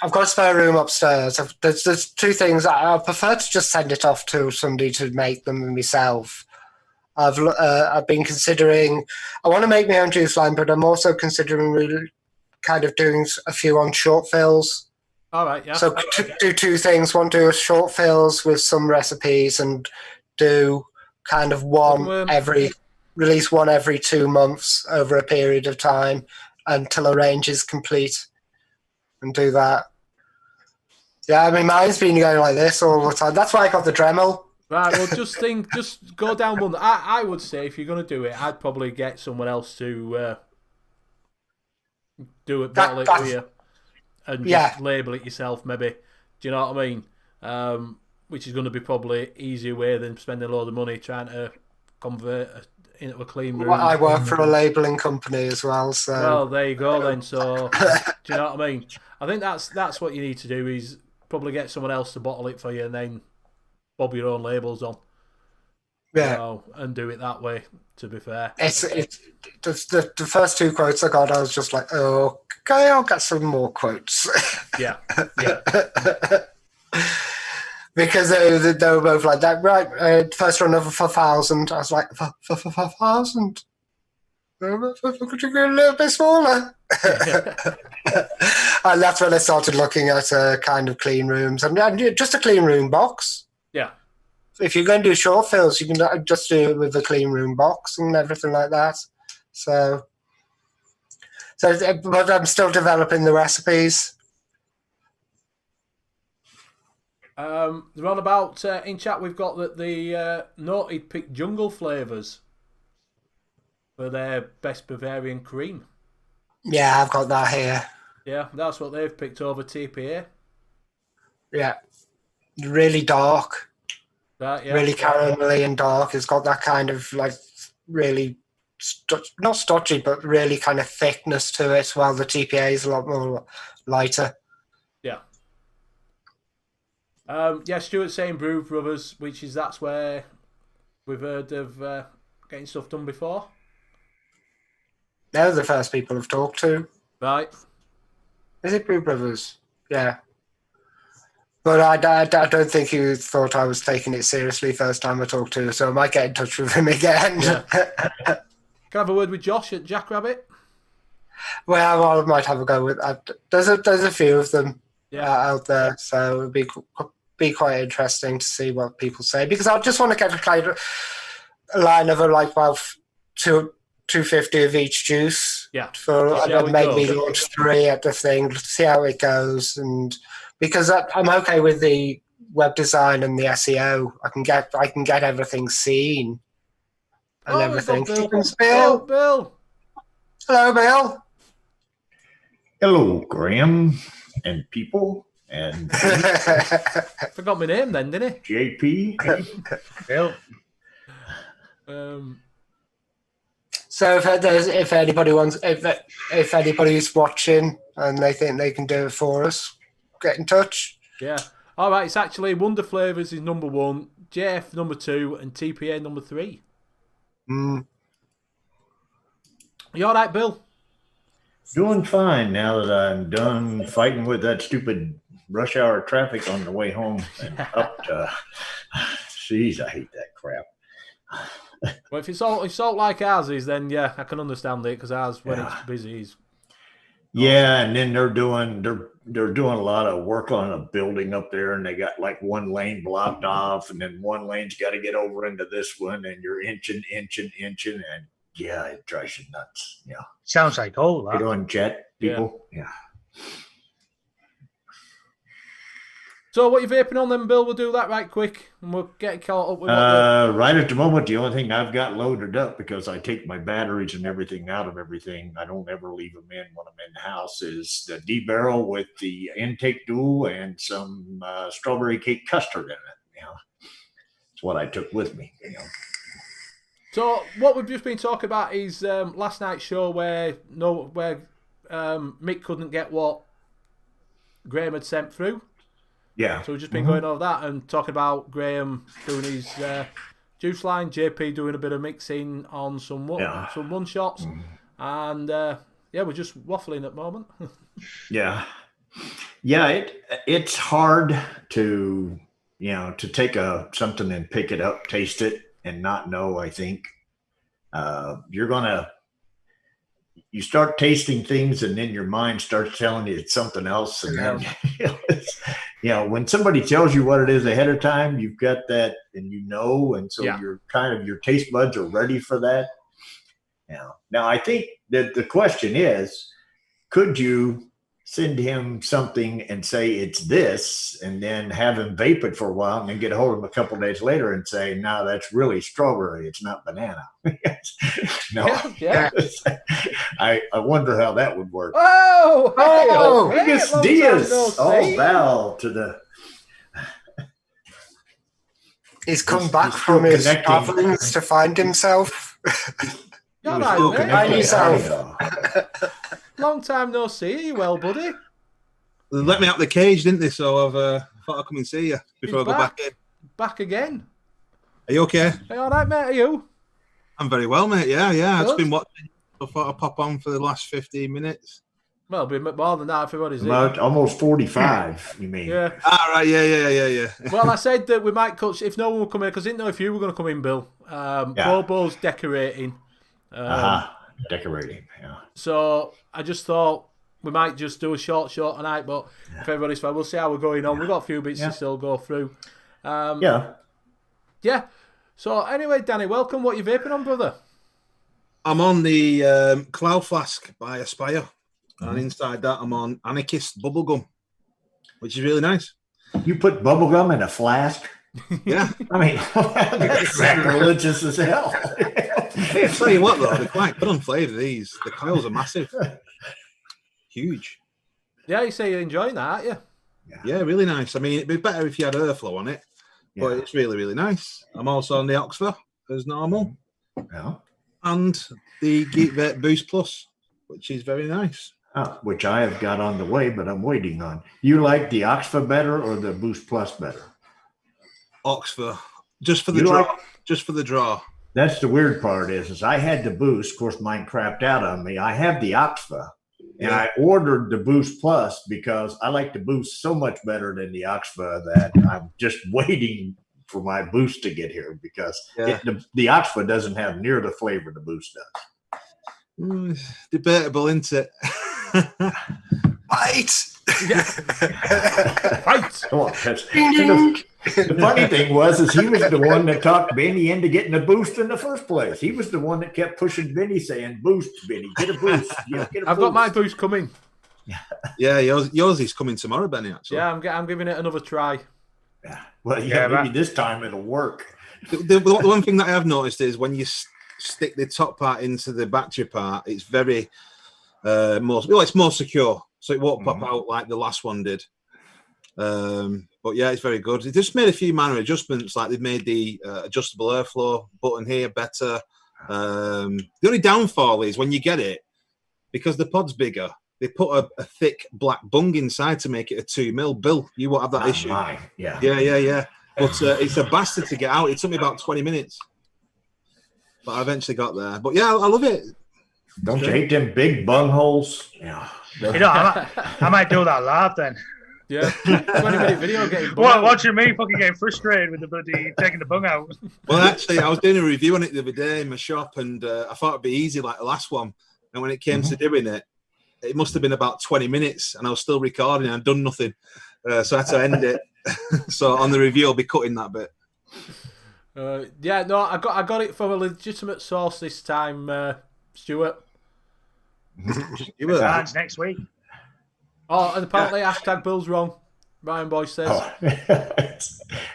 I've got a spare room upstairs. There's two things. I prefer to just send it off to somebody to make them myself. I've been considering. I want to make my own juice line, but I'm also considering really kind of doing a few on short fills. All right, yeah. So do two things. One, do a short fills with some recipes, and do kind of release one every 2 months over a period of time until a range is complete, and do that. Yeah, I mean, mine's been going like this all the time. That's why I got the Dremel. Right, well, just go down one. I would say if you're going to do it, I'd probably get someone else to do it, bottle it for you, and just label it yourself, maybe. Do you know what I mean? Which is going to be probably easier way than spending a load of money trying to convert it into a clean room. Well, I work for a labelling company as well, so. Well, there you go then. So, do you know what I mean? I think that's what you need to do is probably get someone else to bottle it for you, and then bob your own labels on. Yeah, you know, and do it that way. To be fair, it's the first two quotes I got. I was just like, oh, okay, I'll get some more quotes. Yeah. Because they were both like that. Right, first run over for 1,000. I was like, for 1,000. Could you go a little bit smaller? And that's when I started looking at kind of clean rooms and just a clean room box. Yeah. If you're going to do short fills, you can just do it with a clean room box and everything like that. So, but I'm still developing the recipes. They're on about in chat. We've got that the Noted picked jungle flavours for their best Bavarian cream. Yeah, I've got that here. Yeah, that's what they've picked over TPA. Yeah, really dark. Right, yeah. Really caramelly and dark. It's got that kind of like really not stodgy, but really kind of thickness to it. While the TPA is a lot more lighter. Yeah. Yeah, Stuart's saying Brew Brothers, that's where we've heard of getting stuff done before. They're the first people I've talked to. Right. Is it Brew Brothers? Yeah. But I don't think he thought I was taking it seriously first time I talked to him, so I might get in touch with him again. Yeah. Can I have a word with Josh at Jackrabbit? Well, I might have a go with that. There's a few of them out there, so it'd be quite interesting to see what people say, because I just want to get a line of like about 250 of each juice. Yeah. And make me launch 3 at the thing, see how it goes, and because I'm okay with the web design and the SEO, I can get everything seen and everything. Bill. Bill. Hello, Bill. Hello, Graham and people and forgot my name then, didn't he? JP. Bill. So if anybody's watching and they think they can do it for us, get in touch. Yeah. All right. It's actually Wonder Flavors is number 1, JF number 2, and TPA number 3. You all right, Bill? Doing fine now that I'm done fighting with that stupid rush hour traffic on the way home and up to. Jeez, I hate that crap. Well, if it's all like ours is, then yeah, I can understand it, because ours when it's busy is. Yeah, and then they're doing a lot of work on a building up there, and they got like one lane blocked off, and then one lane's got to get over into this one, and you're inching, and yeah, it drives you nuts. Yeah, sounds like all that. You doing jet people? Yeah. So what you vaping on then, Bill? We'll do that right quick, and we'll get caught up with right at the moment, the only thing I've got loaded up, because I take my batteries and everything out of everything, I don't ever leave them in when I'm in the house, is the D-barrel with the intake dual and some strawberry cake custard in it. You know, it's what I took with me. You know. So what we've just been talking about is last night's show where Mick couldn't get what Graham had sent through. Yeah. So we've just been going over that and talking about Graham doing his Juice line, JP doing a bit of mixing on some one shots, and we're just waffling at the moment. Yeah. It's hard to take something and pick it up, taste it, and not know. I think you start tasting things, and then your mind starts telling you it's something else. And then, when somebody tells you what it is ahead of time, you've got that, and and so you're your taste buds are ready for that. Now I think that the question is, could you send him something and say it's this, and then have him vape it for a while, and then get a hold of him a couple of days later and say, no, that's really strawberry, it's not banana. No. Yeah. I wonder how that would work. Oh, Vegas Diaz. Val to the. He's come back from his travellings to find himself. Find yourself. Long time no see. Are you well, buddy? They let me out the cage, didn't they? So I thought I'd come and see you before I go back in. Back again. Are you okay? Are you all right, mate? Are you? I'm very well, mate. Yeah. Good. I've just been watching. I thought I'd pop on for the last 15 minutes. Well, it'll be more than that. Everybody's about almost 45. You mean? Yeah. Right. Yeah. Well, I said that we might cut if no one will come in, because I didn't know if you were going to come in, Bill. Bobo's decorating. Decorating. Yeah. So I just thought we might just do a short tonight, but if everybody's fine, we'll see how we're going on. We've got a few bits to still go through. Yeah. So anyway, Danny, welcome. What are you vaping on, brother? I'm on the Cloud Flask by Aspire, and inside that I'm on Anarchist Bubblegum, which is really nice. You put bubblegum in a flask? Yeah. I mean, that's sacrilegious as hell. I'll tell you what, though, they're quite good on flavour, these. The coils are massive. Huge. Yeah, you say you're enjoying that, aren't you? Yeah, really nice. I mean, it'd be better if you had airflow on it, but it's really, really nice. I'm also on the Oxford as normal. Yeah. And the Geek Vape Boost Plus, which is very nice. Which I have got on the way, but I'm waiting on. You like the Oxford better or the Boost Plus better? Oxford. Just for the draw. Just for the draw. That's the weird part is I had the Boost. Of course, mine crapped out on me. I have the Oxford, and I ordered the Boost Plus because I like the Boost so much better than the Oxford that I'm just waiting for my Boost to get here because the Oxford doesn't have near the flavor the Boost does. Debatable, isn't it? Fight! Fight! Come on. The funny thing is he was the one that talked Benny into getting a Boost in the first place. He was the one that kept pushing Benny, saying, "Boost, Benny, get a Boost." I've got my Boost coming. Yeah, yours is coming tomorrow, Benny. Actually, yeah, I'm giving it another try. Yeah, well, maybe this time it'll work. The one thing that I have noticed is when you stick the top part into the battery part, it's very it's more secure, so it won't pop out like the last one did. But yeah, it's very good. They just made a few minor adjustments, like they've made the adjustable airflow button here better. The only downfall is when you get it, because the pod's bigger, they put a thick black bung inside to make it a 2mm. Bill, you won't have that issue. Yeah. But it's a bastard to get out. It took me about 20 minutes. But I eventually got there. But yeah, I love it. Don't you hate them big bung holes? Yeah. I might do that live then. Yeah, 20-minute video getting watching me fucking getting frustrated with the bloody taking the bung out. Well, actually, I was doing a review on it the other day in my shop, and I thought it'd be easy like the last one. And when it came to doing it, it must have been about 20 minutes, and I was still recording. And I'd done nothing, so I had to end it. So on the review, I'll be cutting that bit. I got it from a legitimate source this time, Stuart. Mine's next week. Oh, and apparently #Bill's wrong. Ryan Boyce says.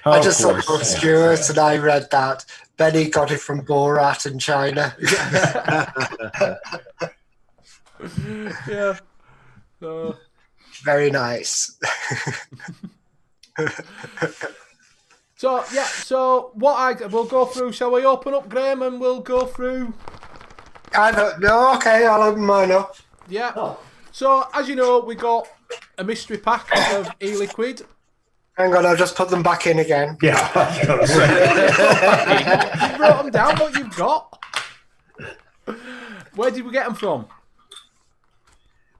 I just saw Stuart and I read that. Benny got it from Borat in China. Yeah. Very nice. So we'll go through. Shall we open up, Graham, and we'll go through? I don't know. Okay, I'll open mine up. Yeah. So, as you know, we got a mystery pack of e-liquid. Hang on, I'll just put them back in again. Yeah, I was gonna say. You brought them down, what you've got. Where did we get them from?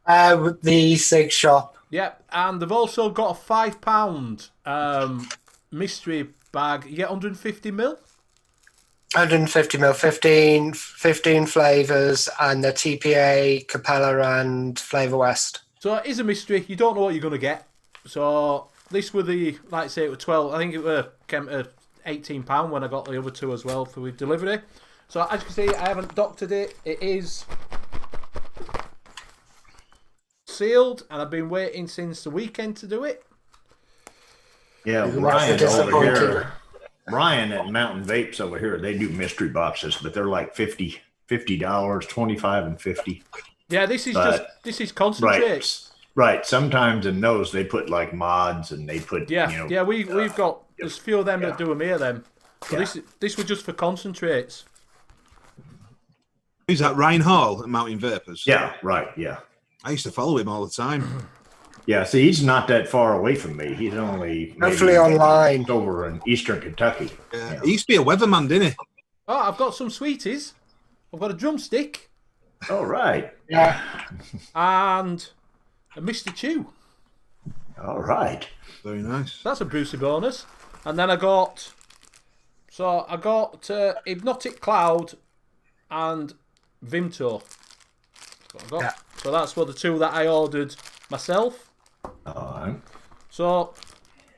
With the Sig shop. Yep, and they've also got a £5 mystery bag. You get 150ml. 150ml, 15 flavours, and the TPA, Capella, and Flavour West. So it is a mystery. You don't know what you're going to get. So this were the, like I say, it was 12. I think it were £18 when I got the other two as well for delivery. So as you can see, I haven't doctored it. It is sealed, and I've been waiting since the weekend to do it. Yeah, Ryan over here. Ryan at Mountain Vapes over here, they do mystery boxes, but they're like $50, $25 and $50. Yeah, this is concentrates. Right. Sometimes in those they put like mods and they put we've got there's a few of them that do them here then. So this was just for concentrates. Who's that? Ryan Hall at Mountain Vapors? Yeah, right, yeah. I used to follow him all the time. Yeah, see, he's not that far away from me. He's only hopefully online over in Eastern Kentucky. Yeah. He used to be a weatherman, didn't he? Oh, I've got some sweeties. I've got a drumstick. Oh, right. Yeah. And a Mr. Chew. All right. Very nice. That's a Brucey bonus. And then I got Hypnotic Cloud and Vimto. That's what I got. Yeah. So that's what the two that I ordered myself. All right. So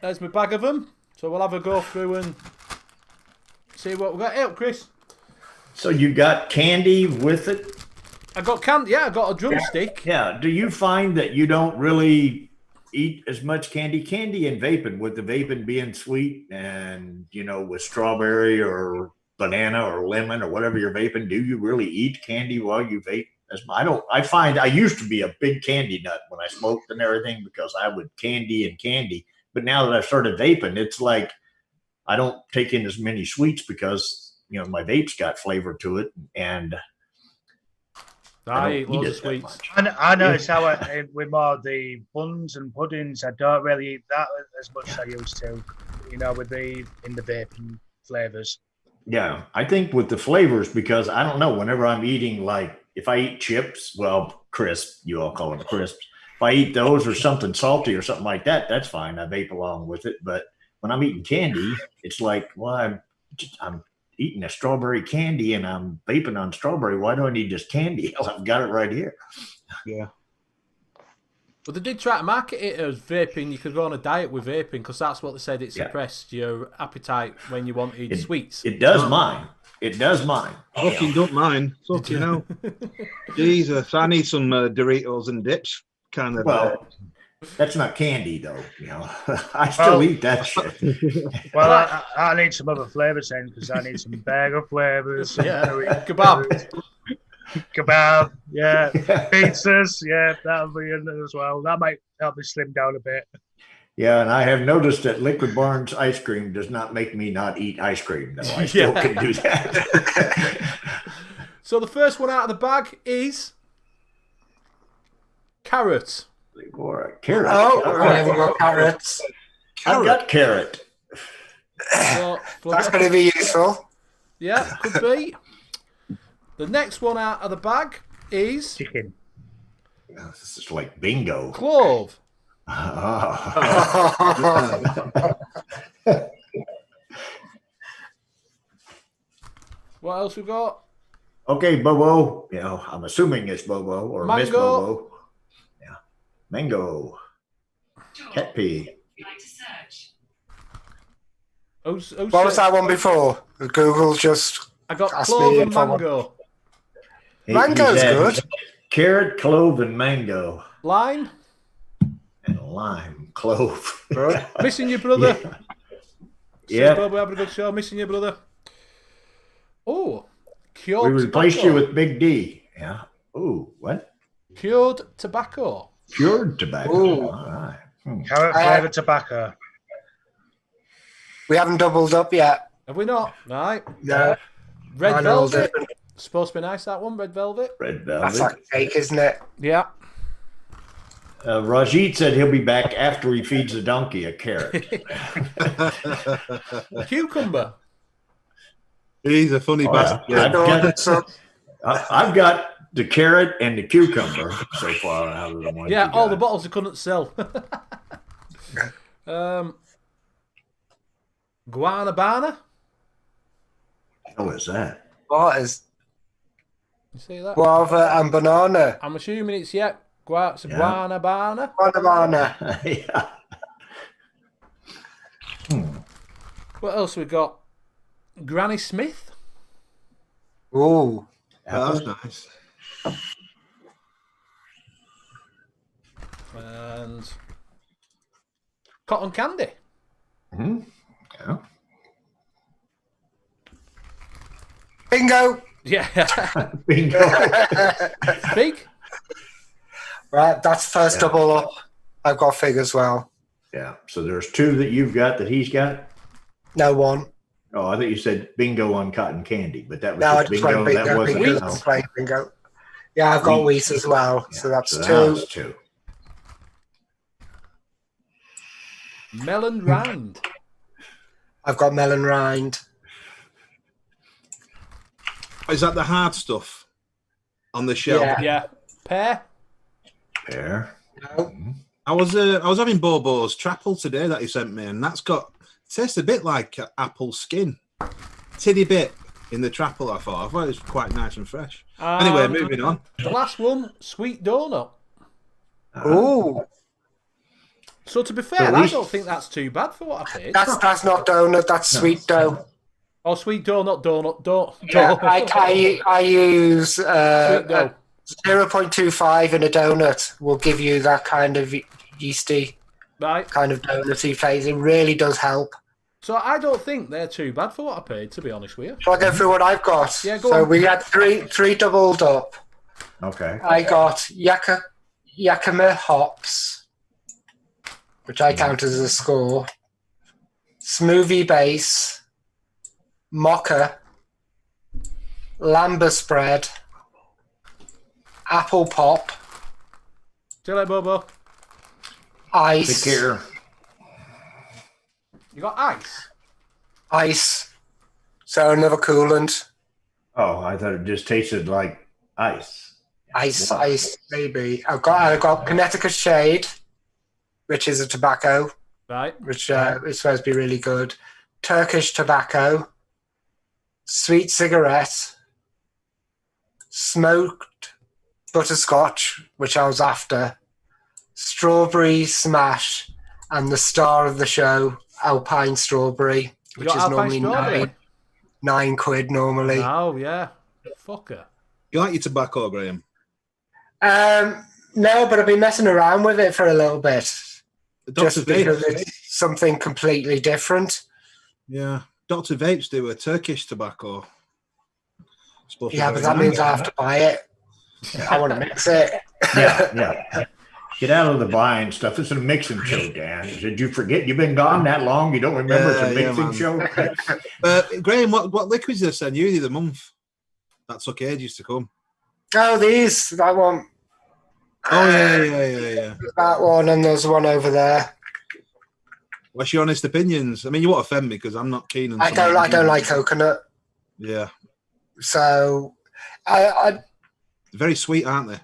there's my bag of them. So we'll have a go through and see what we've got. Hey, Chris. So you got candy with it? I got candy. Yeah, I got a drumstick. Yeah. Do you find that you don't really eat as much candy? Candy and vaping, with the vaping being sweet and, with strawberry or banana or lemon or whatever you're vaping, do you really eat candy while you vape? I find I used to be a big candy nut when I smoked and everything because I would candy. But now that I've started vaping, it's like I don't take in as many sweets because, my vape's got flavor to it, and I eat loads of sweets. I notice how with more of the buns and puddings, I don't really eat that as much as I used to, in the vaping flavours. Yeah, I think with the flavors, because I don't know, whenever I'm eating, like if I eat chips, well, crisp, you all call them crisps. If I eat those or something salty or something like that, that's fine. I vape along with it. But when I'm eating candy, it's like, well, I'm eating a strawberry candy and I'm vaping on strawberry. Why do I need this candy? I've got it right here. Yeah. But they did try to market it as vaping. You could go on a diet with vaping because that's what they said. It suppressed your appetite when you wanted sweets. It does mine. It does mine. Fucking don't mind. Fucking hell. Jesus, I need some Doritos and dips. Kind of. Well, that's not candy though. I still eat that shit. Well, I need some other flavors then because I need some burger flavors. Yeah, kebab, yeah, pizzas, yeah, that'll be in there as well. That might help me slim down a bit. Yeah, and I have noticed that Liquid Barnes ice cream does not make me not eat ice cream, though. I still can do that. So the first one out of the bag is carrot. Carrot. Oh, I haven't got carrots. I've got carrot. So, that's going to be useful. Yeah, could be. The next one out of the bag is chicken. This is like bingo. Clove. What else we got? Okay, Bobo. I'm assuming it's Bobo or Mango. Miss Bobo. Yeah, mango. Cat pee. What was that one before? Google just. I got clove and mango. Mango's good. Carrot, clove, and mango. Lime. And lime, clove. Missing your brother. Yeah. Bobo, having a good show. Missing your brother. Oh, cured. We replaced tobacco. you with Big D. Yeah. Ooh, what? Cured tobacco. Cured tobacco. Ooh. All right. Carrot flavored tobacco. We haven't doubled up yet. Have we not? Right. No. Red velvet. Supposed to be nice, that one. Red velvet. Red velvet. That's like cake, isn't it? Yeah. Rajit said he'll be back after he feeds the donkey a carrot. Cucumber. He's a funny bastard. Yeah. I've got the carrot and the cucumber so far out of the ones. Yeah, all the bottles they couldn't sell. Guanabana. How is that? What is You see that? guava and banana? I'm assuming it's Guanabana. Banana. Yeah. What else we got? Granny Smith. Ooh. Yeah, that's nice. And cotton candy. Yeah. Bingo. Yeah. Bingo. Fig. Right, that's first double up. I've got fig as well. Yeah. So there's 2 that you've got that he's got. No one. Oh, I thought you said bingo on cotton candy, but that was No, I just just bingo. went bingo. That wasn't Bingo. no. Plain bingo. Yeah, I've got wheat as well. Yeah, So that's now 2. it's 2. Melon rind. I've got melon rind. Is that the hard stuff on the shelf? Yeah. Yeah. Pear. Pear. No. I was having Bobo's trapple today that he sent me, and that's got tastes a bit like apple skin, tiddy bit in the trapple. I thought it was quite nice and fresh. Anyway, moving on. The last one, sweet donut. Ooh. So to be fair, at I least- don't think that's too bad for what I paid. That's not donut. That's sweet dough. Oh, sweet donut, donut. Yeah, I use Sweet dough. 0.25 in a donut. Will give you that kind of yeasty, Right. kind of donutty phase. It really does help. So I don't think they're too bad for what I paid, to be honest with you. Shall I go through what I've got? Yeah, go so on. we had three doubled up. Okay. I got Yakima hops, which I count as a score. Smoothie base, mocha, lambda spread, apple pop, See you later, Bobo. ice. Take care. You got ice? Ice. So another coolant. Oh, I thought it just tasted like ice. Ice, maybe. I've got Connecticut Shade, which is a tobacco, Right. which is supposed to be really good. Turkish tobacco, sweet cigarette, smoked butterscotch, which I was after, strawberry smash, and the star of the show, Alpine strawberry, You which got is Alpine normally strawberry? £9 normally. Oh, yeah. Fucker. You like your tobacco, Graham? No, but I've been messing around with it for a little bit, Dr. just because Vapes. it's something completely different. Yeah. Dr. Vapes do a Turkish tobacco. Supposed to Yeah, be but very that means nice. I have to buy it. I want to mix it. Yeah. Get out of the buying stuff. It's a mixing show, Dan. Did you forget? You've been gone that long. You don't remember it's a Yeah, mixing man. show? Graham, what liquids did they send you the other month? That took ages to come. Oh, that one. Oh, yeah. That one, and there's one over there. What's your honest opinions? I mean, you won't offend me because I'm not keen on I don't like coconut. Yeah. So, I Very sweet, aren't they?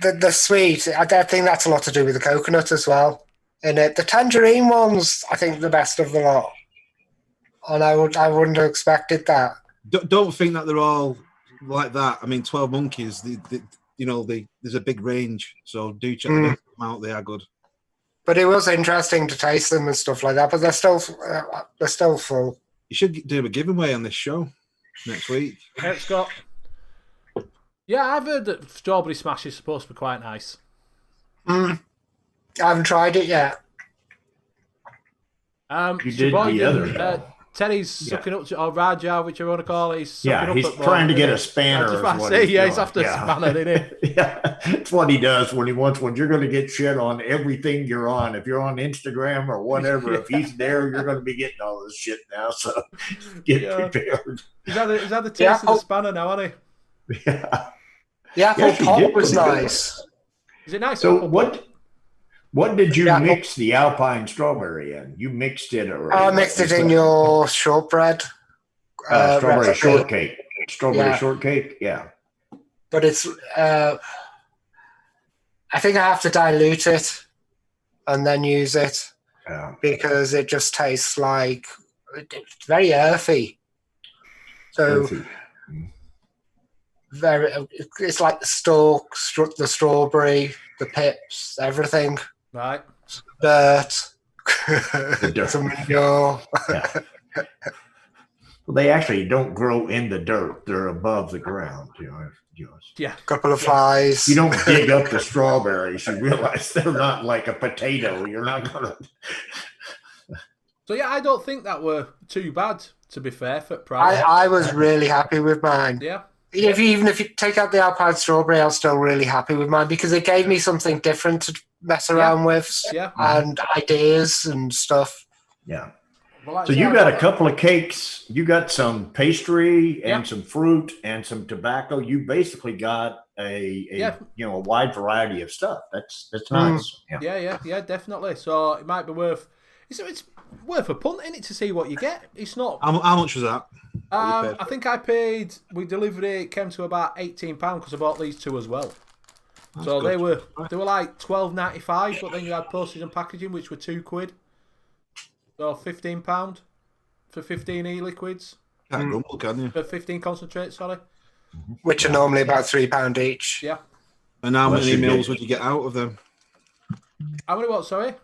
the sweet. I think that's a lot to do with the coconut as well. And the tangerine ones, I think, the best of the lot. And I wouldn't have expected that. Don't think that they're all like that. I mean, 12 Monkeys, there's a big range. So do check them out. They are good. But it was interesting to taste them and stuff like that. But they're still full. You should do a giveaway on this show next week. Hey, Scott. Yeah, I've heard that strawberry smash is supposed to be quite nice. I haven't tried it yet. You did the other. Terry's sucking up to, or Raja, whichever you want to call it. He's sucking up he's at the trying to moment, get isn't a he? spanner. I was is about to what say, he's yeah, he's doing. after spanner, isn't he? Yeah, it's what he does when he wants one. You're going to get shit on everything you're on. If you're on Instagram or whatever, if he's there, you're going to be getting all this shit now. So get prepared. He's had the taste of the spanner now, hasn't Yeah. The apple Yes, he pop did was pretty good. nice. he? Is it nice? So apple what? What did you Yeah. mix the Alpine strawberry in? You mixed it, or I mixed it in your shortbread. strawberry recipe. shortcake. Strawberry Yeah. shortcake, yeah. But it's, I think I have to dilute it and then use it Yeah. because it just tastes like, it's very earthy. So Earthy. it's like the stalk, the strawberry, the pips, everything. Right. Dirt. The dirt. Some manure. Yeah. Well, they actually don't grow in the dirt; they're above the ground. Yeah. Couple of flies. You don't dig up the strawberries. You realize they're not like a potato. You're not gonna. So yeah, I don't think that were too bad, to be fair, for price. I was really happy with mine. Yeah. Even if you take out the Alpine strawberry, I'm still really happy with mine because it gave me something different to mess around with Yeah. and ideas and stuff. Yeah. Well, like So I you said, got a couple of cakes. You got some pastry and Yeah. some fruit and some tobacco. You basically got a Yeah. a wide variety of stuff. That's nice. Yeah. Yeah, definitely. So it might be worth. It's worth a punt in it to see what you get. It's not. How much was that? I think I paid. We delivered it. Came to about £18 because I bought these two as well. So good. they were like £12.95, but then you had postage and packaging, which were £2. So £15 for 15 e-liquids. Can't grumble, can you? For 15 concentrates, sorry. Which are normally about £3 each. Yeah. And how Unless many you mils get- would you get out of them? How many what, sorry?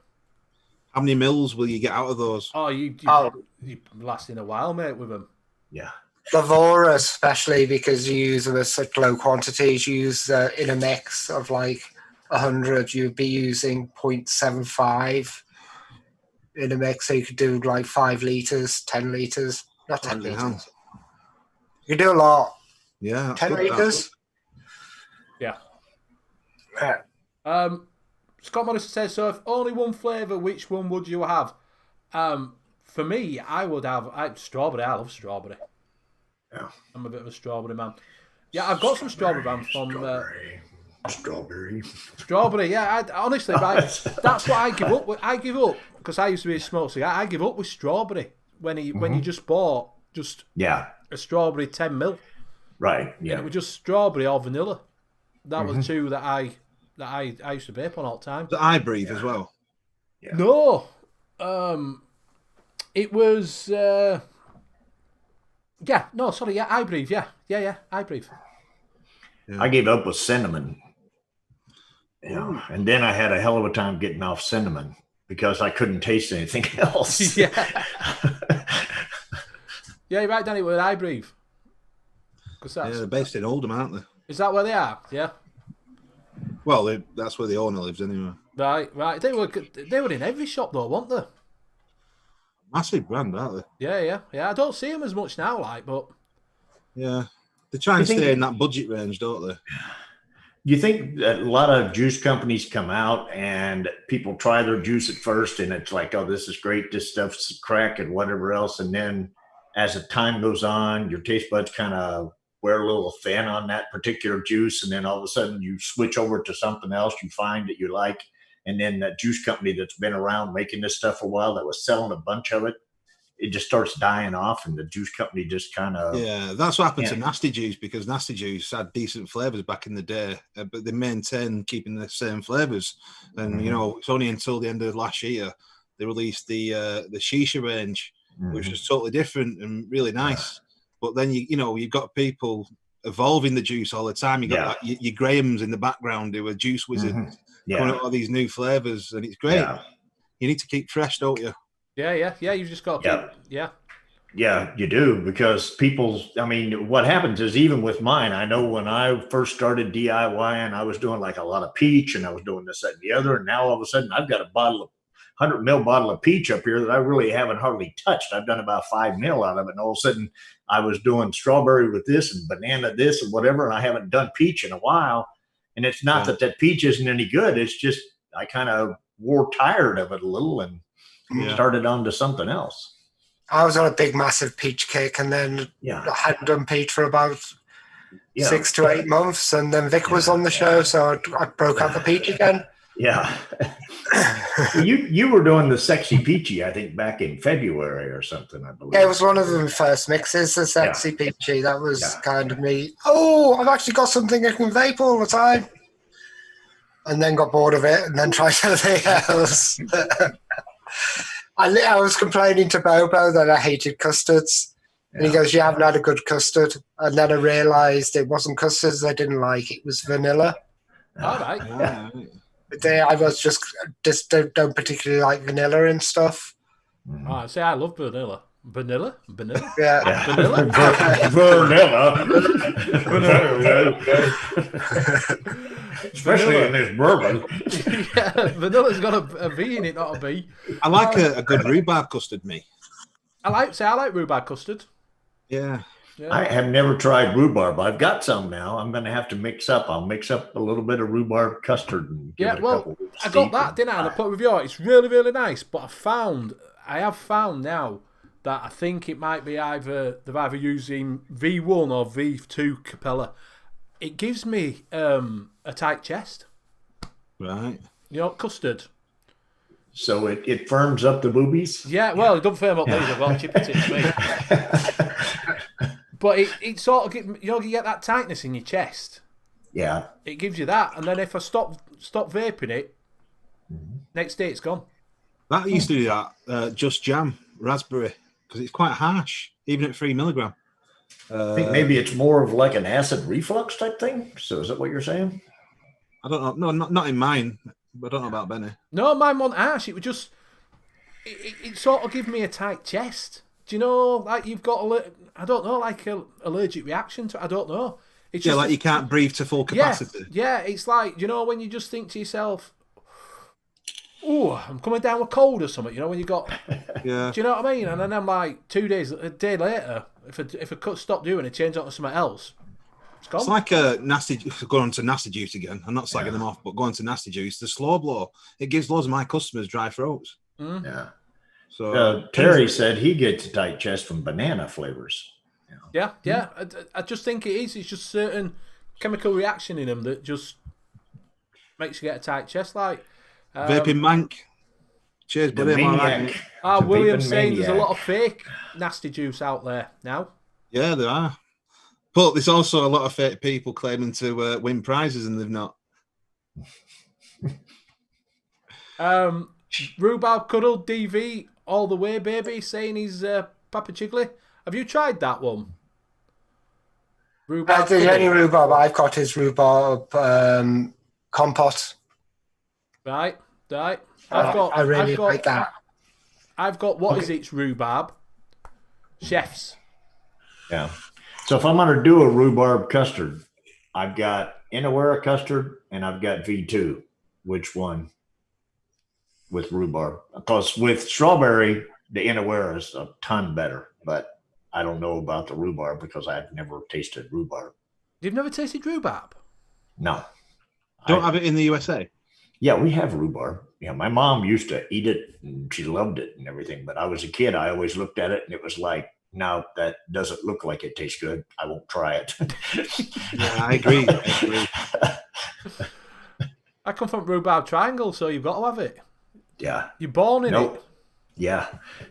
How many mils will you get out of those? Oh, you lasting a while, mate, with them. Yeah. Lavora, especially because you use them at such low quantities, you use in a mix of like 100, you'd be using 0.75 in a mix. So you could do like 5 litres, 10 litres. Not 10 Bloody litres. hell. You could do a lot. Yeah. that's 10 good, that. litres? Yeah. Yeah. Scott Morrison says, so if only one flavour, which one would you have? For me, I would have strawberry. I love strawberry. Yeah. I'm a bit of a strawberry man. Yeah, I've got some strawberry man from Strawberry. Yeah, honestly, right, that's what I give up with. I give up because I used to be a smoke cigar. I give up with strawberry when you just bought Yeah. a strawberry 10 ml. Right. And Yeah. it was just strawberry or vanilla. That was two that I used to vape on all the time. The eye breathe as well. Yeah. No, it was. I breathe. Yeah, I breathe. I gave up with cinnamon. Yeah. And then I had a hell of a time getting off cinnamon because I couldn't taste anything else. Yeah, you're right, Danny. With I breathe. Yeah, they're based in Oldham, aren't they? Is that where they are? Yeah. Well, that's where the owner lives anyway. Right. They were in every shop though, weren't they? Massive brand, aren't they? Yeah. I don't see them as much now, but Yeah. They try and stay in that budget range, don't they? You think that a lot of juice companies come out and people try their juice at first and it's like, oh, this is great, this stuff's crack and whatever else. And then as the time goes on, your taste buds kind of wear a little thin on that particular juice. And then all of a sudden you switch over to something else you find that you like. And then that juice company that's been around making this stuff for a while that was selling a bunch of it, it just starts dying off and the juice company just kind of... Yeah, that's what happened to Nasty Juice because Nasty Juice had decent flavours back in the day, but they maintain keeping the same flavours. And, you know, it's only until the end of last year they released the Shisha range, which was totally different and really nice. But then, you've got people evolving the juice all the time. You got your Grahams in the background who are juice wizards coming up with these new flavours, and it's great. Yeah. You need to keep fresh, don't you? Yeah. You've just got to keep, Yeah, you do, because what happens is even with mine, I know when I first started DIYing, I was doing like a lot of peach and I was doing this, that, and the other. And now all of a sudden I've got a 100 ml bottle of peach up here that I really haven't hardly touched. I've done about 5 ml out of it. And all of a sudden I was doing strawberry with this and banana this and whatever. And I haven't done peach in a while. And it's not that peach isn't any good. It's just, I kind of wore tired of it a little and started on to something else. I was on a big, massive peach kick, and then I hadn't done peach for about 6 to 8 months, and then Vic was on the show, so I broke out the peach again. Yeah. You were doing the Sexy Peachy, I think, back in February or something, I believe. Yeah, it was one of the first mixes, the Sexy Peachy. That was kind of me. Oh, I've actually got something I can vape all the time. And then got bored of it and then tried something else. I was complaining to Bobo that I hated custards. And he goes, you haven't had a good custard. And then I realised it wasn't custards I didn't like. It was vanilla. All right. I was just don't particularly like vanilla and stuff. Oh, see, I love vanilla. Vanilla? Yeah. Vanilla? Especially in this bourbon. Yeah, vanilla's got a V in it, not a B. I like a good rhubarb custard, me. I like rhubarb custard. Yeah. I have never tried rhubarb. I've got some now. I'm going to have to mix up. I'll mix up a little bit of rhubarb custard. And give it a couple I got that, didn't I? And I put it with you. It's really, really nice. But I have found now that I think it might be they're either using V1 or V2 Capella. It gives me a tight chest. Right. You know, custard. So it firms up the boobies? Yeah, well, it doesn't firm up these. I've got chippy tits, mate. But it sort of you get that tightness in your chest. Yeah. It gives you that. And then if I stop vaping it, next day it's gone. That used to do that. Just Jam raspberry, because it's quite harsh, even at 3 milligram. I think maybe it's more of like an acid reflux type thing. So is that what you're saying? I don't know. No, not in mine. But I don't know about Benny. No, mine wasn't harsh. It would just... It sort of give me a tight chest. Do you know, like you've got I don't know, like an allergic reaction to it? I don't know. It's just like you can't breathe to full capacity. Yeah, it's like, you know, when you just think to yourself, oh, I'm coming down with cold or something, you know, when you got... Yeah. Do you know what I mean? And then I'm like, a day later, if I stop doing it, change on to something else, it's gone. It's like a nasty... Going on to nasty juice again. I'm not slagging them off, but going to nasty juice, the slow blow, it gives loads of my customers dry throats. Yeah. So Terry said he gets a tight chest from banana flavors. Yeah. I just think it is. It's just certain chemical reaction in them that just makes you get a tight chest. Like vaping mank. Cheers, buddy. William saying there's a lot of fake nasty juice out there now. Yeah, there are. But there's also a lot of fake people claiming to win prizes and they've not. Rhubarb Cuddle DV all the way, baby, saying he's Papa Chigley. Have you tried that one? Rhubarb the only rhubarb I've got is rhubarb compote. Right. I really like that. I've got it's rhubarb? Chef's. Yeah. So if I'm going to do a rhubarb custard, I've got Inawera custard and I've got V2. Which one? With rhubarb, because with strawberry, the Inawera is a ton better, but I don't know about the rhubarb because I've never tasted rhubarb. You've never tasted rhubarb? No. Don't have it in the USA? Yeah, we have rhubarb. Yeah, my mom used to eat it and she loved it and everything, but I was a kid. I always looked at it and it was like, no, that doesn't look like it tastes good. I won't try it. Yeah, I agree. I come from Rhubarb Triangle, so you've got to have it. Yeah. You're born in it. Yeah.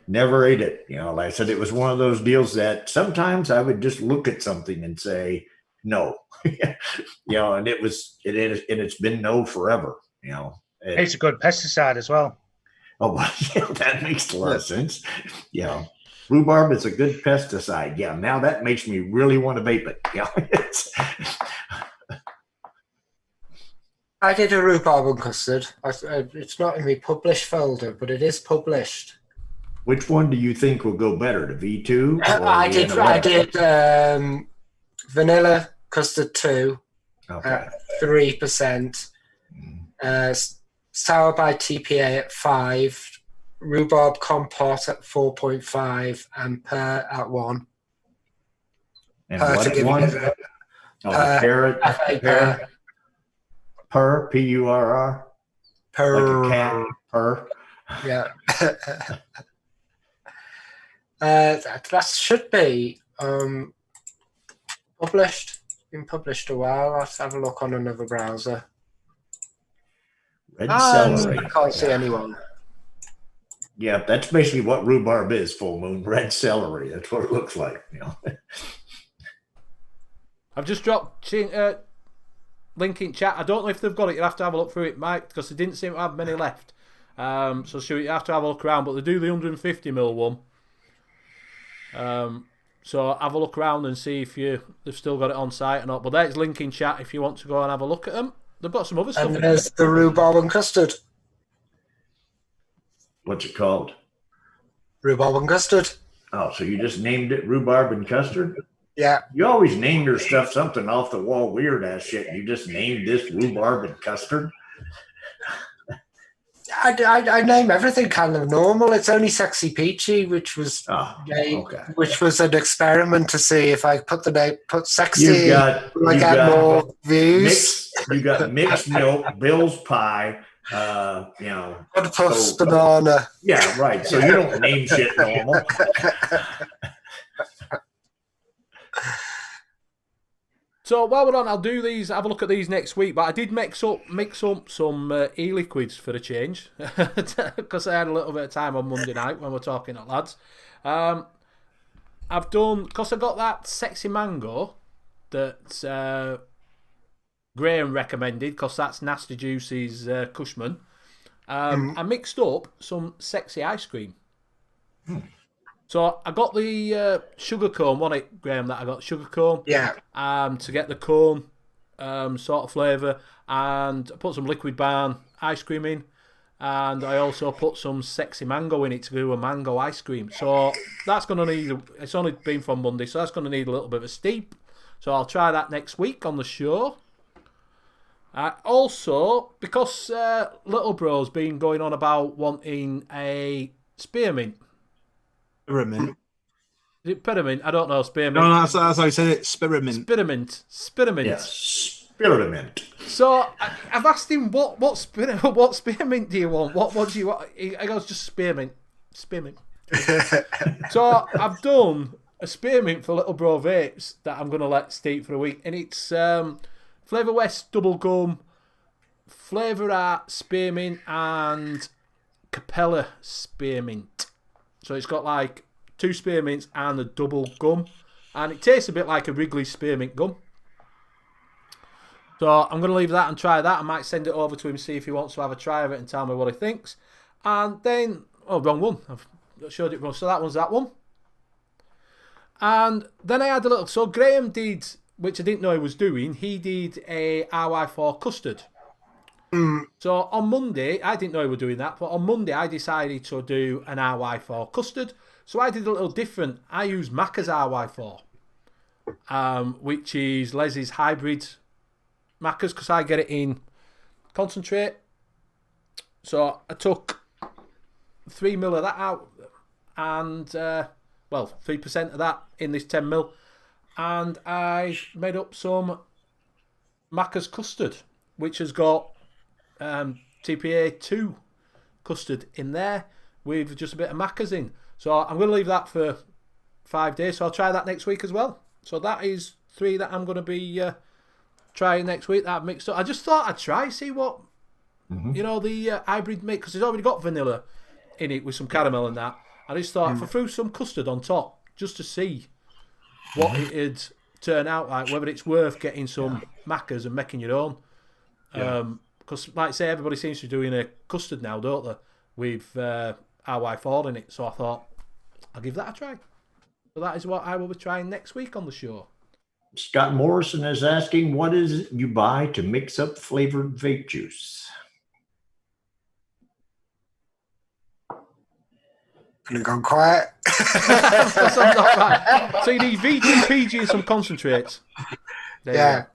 Never ate it. You know, like I said, it was one of those deals that sometimes I would just look at something and say, no. You know, and it's been no forever. You know. It's a good pesticide as well. Oh, well, yeah, that makes a lot of sense. Yeah. Rhubarb is a good pesticide. Yeah. Now that makes me really want to vape it. Yeah. I did a rhubarb custard. It's not in my published folder, but it is published. Which one do you think will go better, the V2? I did vanilla custard 2 at 3%, sour by TPA at 5, rhubarb compote at 4.5, and pear at 1. And what at 1? Pear. Purr, P-U-R-R? Purr. Like a cat, purr. Yeah. That should be published. Been published a while. I'll have to have a look on another browser. Red celery. I can't see anyone. Yeah, that's basically what rhubarb is, full moon. Red celery. That's what it looks like. You know. I've just dropped link in chat. I don't know if they've got it. You'll have to have a look through it, Mike, because they didn't seem to have many left. So sure, you have to have a look around, but they do the 150ml one. So have a look around and see if they've still got it on site or not. But there's link in chat if you want to go and have a look at them. They've got some other stuff. And there's the rhubarb and custard. What's it called? Rhubarb and custard. Oh, so you just named it rhubarb and custard? Yeah. You always name your stuff something off the wall weird ass shit. You just named this rhubarb and custard? I name everything kind of normal. It's only Sexy Peachy, which was which was an experiment to see if I put sexy, get more views. You got mixed milk, Bill's pie, puffs, banana. Yeah, right. So you don't name shit normal. So while we're on, I'll do these. Have a look at these next week. But I did mix up some e-liquids for a change because I had a little bit of time on Monday night when we're talking at lads. I've done because I got that sexy mango that Graham recommended because that's Nasty Juice's Cushman. I mixed up some sexy ice cream. So I got the sugar cone, wasn't it, Graham, that I got sugar cone? Yeah. To get the cone sort of flavour. And I put some liquid barn ice cream in. And I also put some sexy mango in it to do a mango ice cream. So that's going to need, it's only been from Monday, so that's going to need a little bit of a steep. So I'll try that next week on the show. Also, because Little Bro's been going on about wanting a spearmint. Spearmint. Is it peppermint? I don't know. Spearmint. No, that's how you said it. Spearmint. Spearmint. Yes, spearmint. So I've asked him what spearmint do you want? What do you want? He goes just spearmint. So I've done a spearmint for Little Bro vapes that I'm gonna let steep for a week, and it's Flavor West double gum, Flavor Art spearmint, and Capella spearmint. So it's got like 2 spearmints and a double gum. And it tastes a bit like a Wrigley spearmint gum. So I'm going to leave that and try that. I might send it over to him, see if he wants to have a try of it and tell me what he thinks. And then, wrong one. I've showed it wrong. So that one's that one. And then I had a little, so Graham did, which I didn't know he was doing, he did a RY4 custard. So on Monday, I didn't know we were doing that, but on Monday I decided to do an RY4 custard. So I did a little different. I used Macca's RY4, which is Leslie's hybrid Macca's, because I get it in concentrate. So I took 3 ml of that out, and 3% of that in this 10 ml, and I made up some Macca's custard, which has got TPA 2 custard in there with just a bit of Macca's in. So I'm going to leave that for 5 days. So I'll try that next week as well. So that is 3 that I'm going to be trying next week that I've mixed up. I just thought I'd try, see what, the hybrid mix, because it's already got vanilla in it with some caramel and that. I just thought if I threw some custard on top just to see what it'd turn out like, whether it's worth getting some Macca's and making your own. Because, like I say, everybody seems to be doing a custard now, don't they? With RY4 in it. So I thought, I'll give that a try. So that is what I will be trying next week on the show. Scott Morrison is asking, what is it you buy to mix up flavored vape juice? Could have gone quiet. That's not right. So you need VG, PG, and some concentrates. There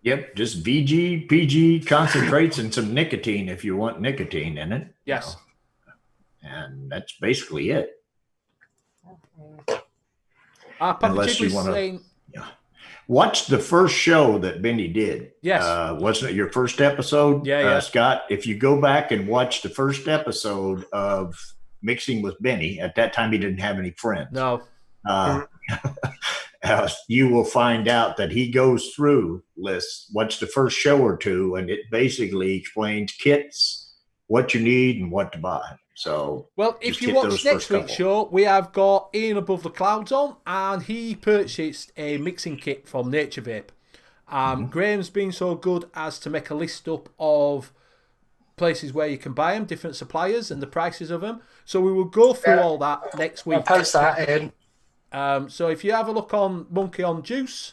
Yep, just VG, PG, concentrates, and some nicotine if you want nicotine in it. Yes. And that's basically it. Unless you want to watch the first show that Benny did. Yes. Wasn't it your first episode? Yeah. Scott, if you go back and watch the first episode of Mixing with Benny, at that time he didn't have any friends. No. you will find out that he goes through lists, what's the first show or two, and it basically explains kits, what you need, and what to buy. So, well, if you watch next week's show, we have got Ian Above the Clouds on, and he purchased a mixing kit from Nature Vape. Graham's been so good as to make a list up of places where you can buy them, different suppliers, and the prices of them. So we will go through all that next week. I'll post that in. So if you have a look on Monkey on Juice,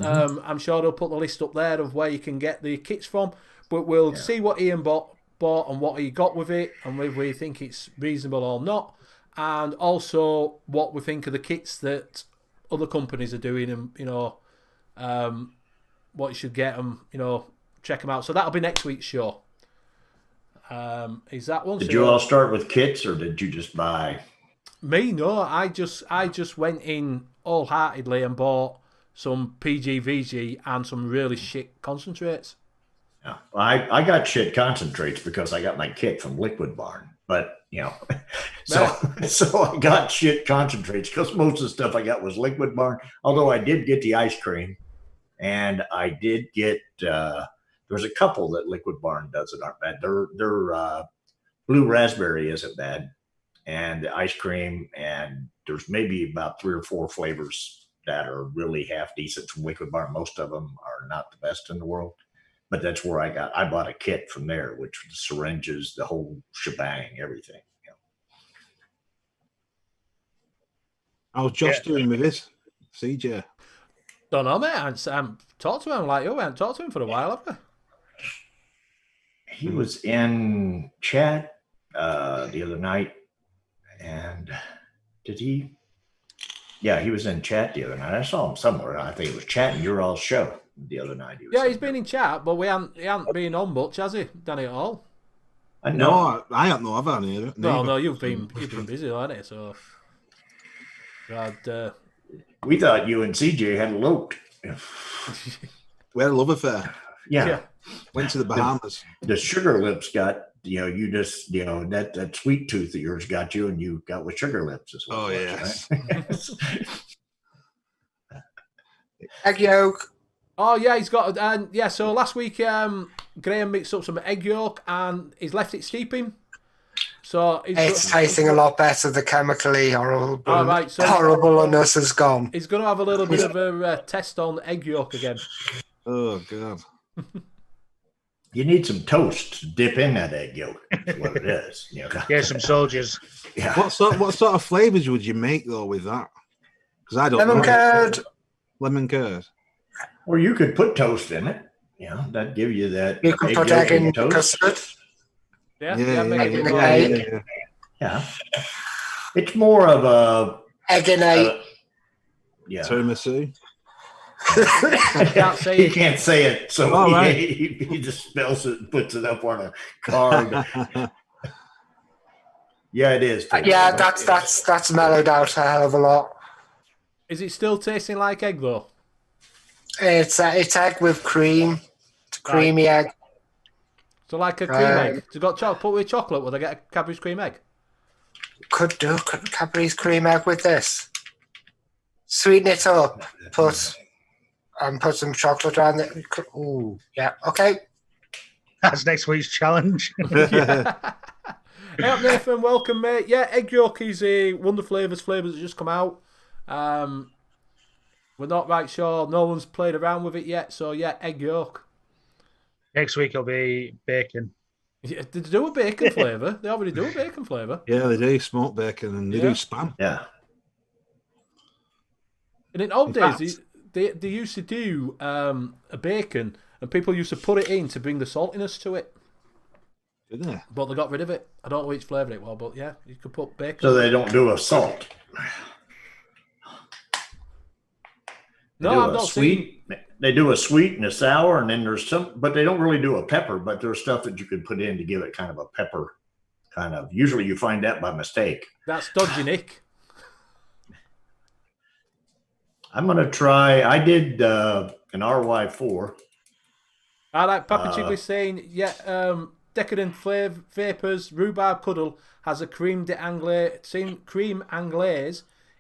I'm sure they'll put the list up there of where you can get the kits from. But we'll see what Ian bought and what he got with it, and whether we think it's reasonable or not, and also what we think of the kits that other companies are doing, and what you should get them, check them out. So that'll be next week's show. Is that one? Did you all start with kits, or did you just buy? Me, no. I just went in wholeheartedly and bought some PGVG and some really shit concentrates. Yeah, I got shit concentrates because I got my kit from Liquid Barn. But so I got shit concentrates because most of the stuff I got was Liquid Barn. Although I did get the ice cream, and I did get there's a couple that Liquid Barn does that aren't bad. Their blue raspberry isn't bad, and the ice cream, and there's maybe about 3 or 4 flavors that are really half decent from Liquid Barn. Most of them are not the best in the world. But that's where I bought a kit from there, which was the syringes, the whole shebang, everything. I was just doing with this, CJ. Don't know, mate. I haven't talked to him like you. We haven't talked to him for a while, have we? He was in chat the other night, and did he? Yeah, he was in chat the other night. I saw him somewhere. I think it was chatting your all show the other night. He's been in chat, but he hasn't been on much, has he? Done it all? I know. No, I haven't. No, I've had it. No, you've been busy, haven't you? So, we thought you and CJ had eloped. We had a love affair. Yeah. Went to the Bahamas. The sugar lips got, you just, that sweet tooth of yours got you, and you got with sugar lips as well. Oh, yes. Right? Egg yolk. Oh, yeah, he's got... so last week, Graham mixed up some egg yolk, and he's left it steeping. So it's tasting a lot better. The chemically horribleness has gone. He's going to have a little bit of a test on egg yolk again. Oh, God. You need some toast to dip in that egg yolk. That's what it is. Yeah, some soldiers. Yeah. What sort of flavors would you make though with that? Because I don't lemon know. curd. Lemon curd. Or you could put toast in it. That'd give you that. You could put egg in custard. Yeah. Yeah. It's more of a egg in a tiramisu. He can't say it, so he just spells it and puts it up on a card. Yeah, it is. That's mellowed out a hell of a lot. Is it still tasting like egg though? It's egg with cream. It's a creamy egg. So like a cream egg. It's got put with chocolate. Will they get a Cadbury's cream egg? Could do Cadbury's cream egg with this. Sweeten it up. Put some chocolate around it. Ooh, yeah. Okay. That's next week's challenge. Hey up, Nathan. Welcome, mate. Yeah, egg yolk is one of the flavors that just come out. We're not right sure. No one's played around with it yet. So yeah, egg yolk. Next week will be bacon. Yeah, did they do a bacon flavour? They already do a bacon flavour. Yeah, they do smoked bacon and they do spam. Yeah. And in old days, they used to do a bacon, and people used to put it in to bring the saltiness to it. Did they? But they got rid of it. I don't know which flavour it was, but yeah, you could put bacon. So they don't do a salt. No, I've not seen. They do a sweet and a sour, and then there's some, but they don't really do a pepper. But there's stuff that you could put in to give it kind of a pepper, kind of. Usually, you find that by mistake. That's dodgy, Nick. I'm gonna try. I did an RY4. I like Papa Chigley saying, decadent vapors. Rhubarb Cuddle has a cream anglaise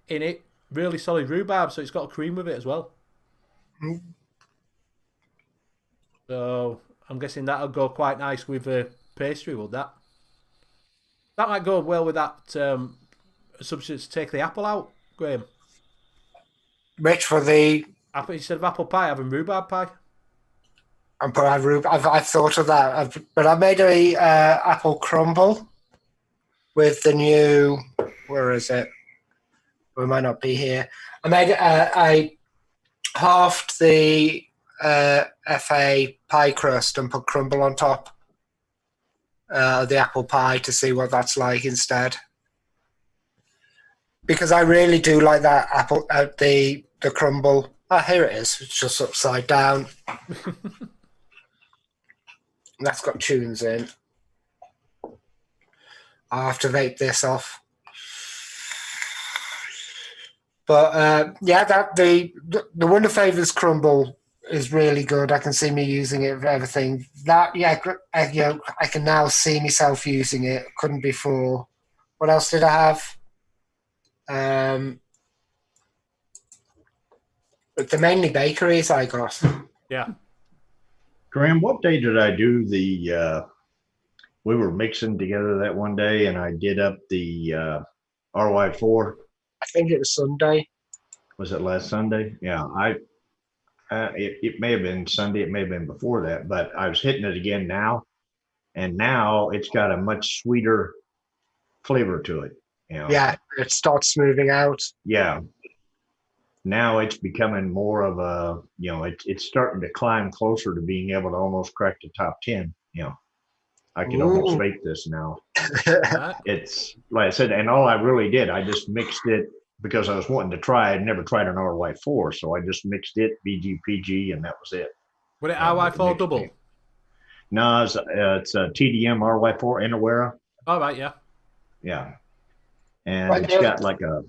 in it. really solid rhubarb, so it's got a cream with it as well. Mm. So I'm guessing that'll go quite nice with pastry, would that? That might go well with that substance to take the apple out, Graham. Which for the Apple, instead of apple pie, having rhubarb pie. I've thought of that, but I made a apple crumble with the new. Where is it? We might not be here. I made I halved the FA pie crust and put crumble on top of the apple pie to see what that's like instead. Because I really do like that apple, the crumble. Oh, here it is. It's just upside down. That's got tunes in. I'll have to vape this off. But yeah, that the Wonder Flavors crumble is really good. I can see me using it for everything. That I can now see myself using it. Couldn't before. What else did I have? But the mainly bakeries I got. Yeah. Graham, what day did I do the? We were mixing together that one day, and I did up the RY4. I think it was Sunday. Was it last Sunday? Yeah, it may have been Sunday. It may have been before that, but I was hitting it again now, and now it's got a much sweeter flavor to it. You know? Yeah, it starts smoothing out. Yeah. Now it's becoming more of a, it's starting to climb closer to being able to almost crack the top 10. I can almost vape this now. It's like I said, and all I really did, I just mixed it because I was wanting to try. I'd never tried an RY4, so I just mixed it, BGPG, and that was it. Was it RY4 double? No, it's a TDM RY4 Inawera. All right, yeah. Yeah. And it's got like a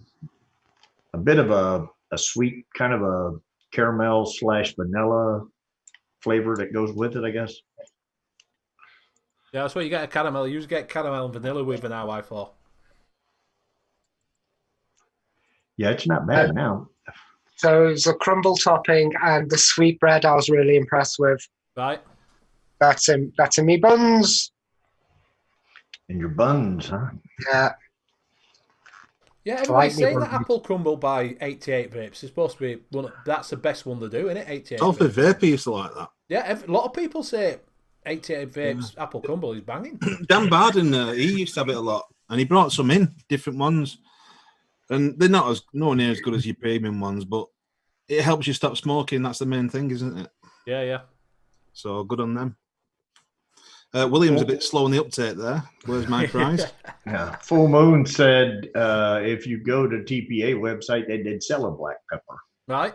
bit of a sweet kind of a caramel / vanilla flavor that goes with it, I guess. Yeah, that's what you get a caramel. You usually get caramel and vanilla with an RY4. Yeah, it's not bad now. So it was a crumble topping and the sweet bread I was really impressed with. Right. That's in me buns. In your buns, huh? Yeah. Yeah, everybody's saying that apple crumble by 88 Vapes is supposed to be that's the best one to do, isn't it? 88 Alfred Vapor used to like that. Yeah, a lot of people say 88 Vapes apple crumble is banging. Dan Barden, he used to have it a lot, and he brought some in, different ones. And they're nowhere near as good as your premium ones, but it helps you stop smoking. That's the main thing, isn't it? Yeah, yeah. So good on them. William's a bit slow on the uptake there. Where's my prize? Yeah. Full Moon said if you go to TPA website, they did sell a black pepper. Right.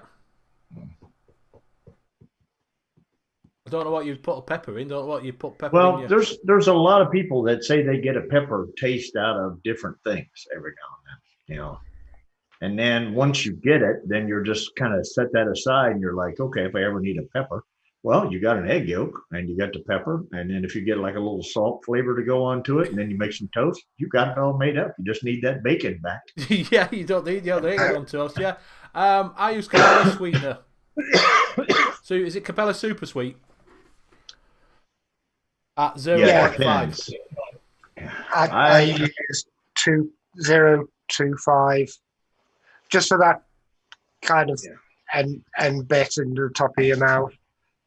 I don't know what you put a pepper in. Don't know what you put pepper in. Well, there's a lot of people that say they get a pepper taste out of different things every now and then, And then once you get it, then you're just kind of set that aside and you're like, okay, if I ever need a pepper, well, you got an egg yolk and you got the pepper. And then if you get like a little salt flavor to go onto it and then you make some toast, you got it all made up. You just need that bacon back. Yeah, you don't need the egg on toast, yeah. I use Capella sweetener. So is it Capella Super Sweet? At 0.5. I use 0.25 just for that kind of end bit in the top of your mouth.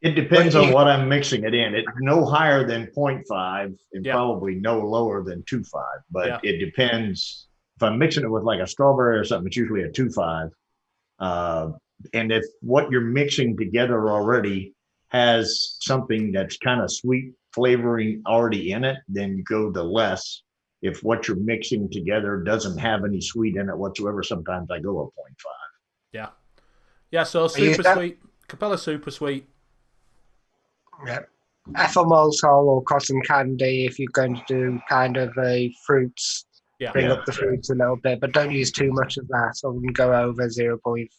It depends on what I'm mixing it in. It's no higher than 0.5 and probably no lower than 2.5. But it depends. If I'm mixing it with like a strawberry or something, it's usually a 2.5. And if what you're mixing together already has something that's kind of sweet flavoring already in it, then you go to less. If what you're mixing together doesn't have any sweet in it whatsoever, sometimes I go a 0.5. Yeah. Yeah, so super sweet, Capella Super Sweet. Yeah. Ethyl maltol or cotton candy if you're going to do kind of a fruits. Yeah. Bring up the fruits a little bit, but don't use too much of that. I wouldn't go over 0.5.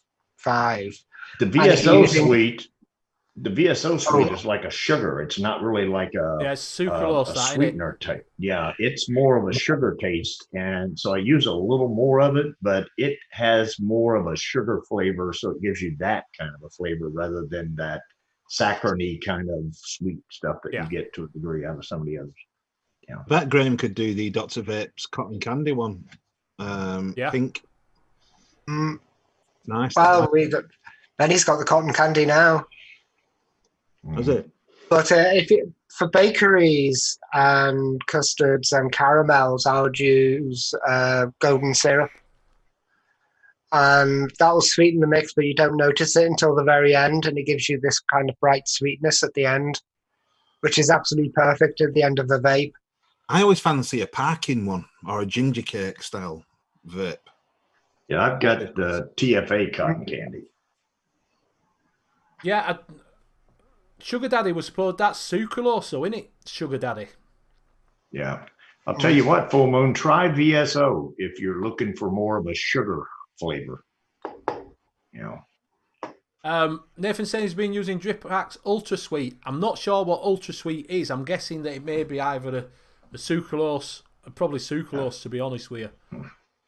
The VSO sweet the VSO sweet is like a sugar. It's not really like it's sucralose, a sweetener type. Yeah, it's more of a sugar taste, and so I use a little more of it, but it has more of a sugar flavor, so it gives you that kind of a flavor rather than that saccharine kind of sweet stuff that you get to a degree out of some of the others. Yeah, I bet Graham could do the Dr. Vapes cotton candy one. Pink. Nice. Well, Benny's got the cotton candy now. Is it? But for bakeries and custards and caramels, I would use golden syrup. And that will sweeten the mix, but you don't notice it until the very end, and it gives you this kind of bright sweetness at the end, which is absolutely perfect at the end of the vape. I always fancy a parking one or a ginger cake style vape. Yeah, I've got the TFA cotton candy. Yeah, Sugar Daddy was supposed, that's sucralose, so isn't it? Sugar Daddy. Yeah. I'll tell you what, Full Moon, try VSO if you're looking for more of a sugar flavor. You know. Nathan saying he's been using Drip Packs Ultra Sweet. I'm not sure what Ultra Sweet is. I'm guessing that it may be either a sucralose, probably sucralose, to be honest with you.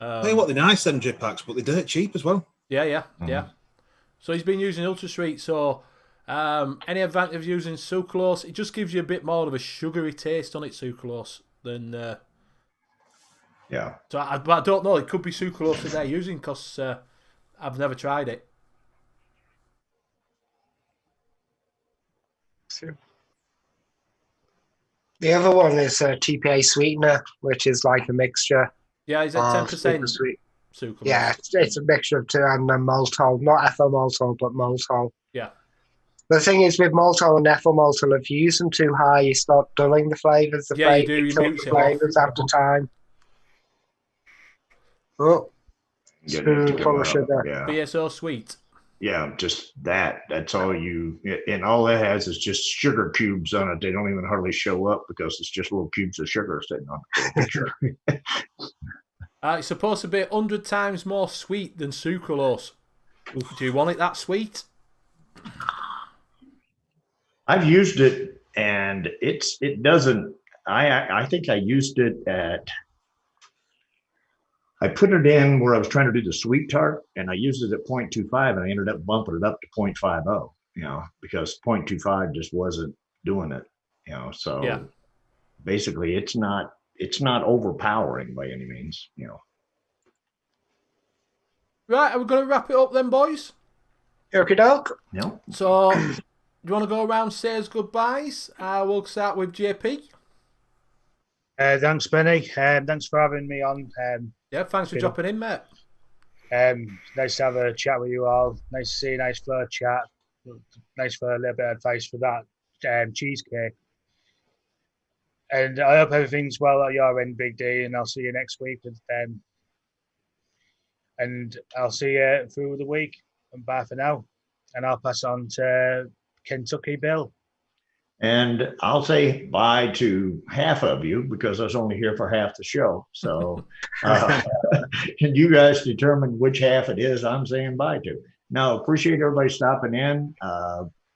Tell you what, they're nice, them Drip Packs, but they're dirt cheap as well. Yeah. So he's been using Ultra Sweet, so any advantage of using sucralose, it just gives you a bit more of a sugary taste on it, sucralose, than... yeah. So I don't know, it could be sucralose that they're using, because I've never tried it. The other one is a TPA sweetener, which is like a mixture. Yeah, is it 10% sweet sucralose? Yeah, it's a mixture of two and maltol, not ethyl maltol, but maltol. Yeah. The thing is, with maltol and ethyl maltol, if you use them too high, you start dulling the flavors. You do. You mute it flavors after time. Oh, spoonful of sugar. Yeah. VSO sweet. Yeah, just that. That's all you, and all that has is just sugar cubes on it. They don't even hardly show up because it's just little cubes of sugar sitting on the picture. It's supposed to be 100 times more sweet than sucralose. Do you want it that sweet? I've used it, and it doesn't. I think I used it at. I put it in where I was trying to do the sweet tart, and I used it at 0.25, and I ended up bumping it up to 0.50. You know, because 0.25 just wasn't doing it. You know, so basically, it's not overpowering by any means. You know. Right, are we going to wrap it up then, boys? Okie doke. No. So, do you want to go around say us goodbyes? We'll start with JP. Thanks, Benny. Thanks for having me on. Yeah, thanks for dropping in, mate. Nice to have a chat with you all. Nice to see a nice flow chat. Nice for a little bit of advice for that cheesecake. And I hope everything's well at your end, Big D, and I'll see you next week with them. And I'll see you through the week. And bye for now. And I'll pass on to Kentucky Bill. And I'll say bye to half of you because I was only here for half the show. So and you guys determine which half it is I'm saying bye to. Now, appreciate everybody stopping in.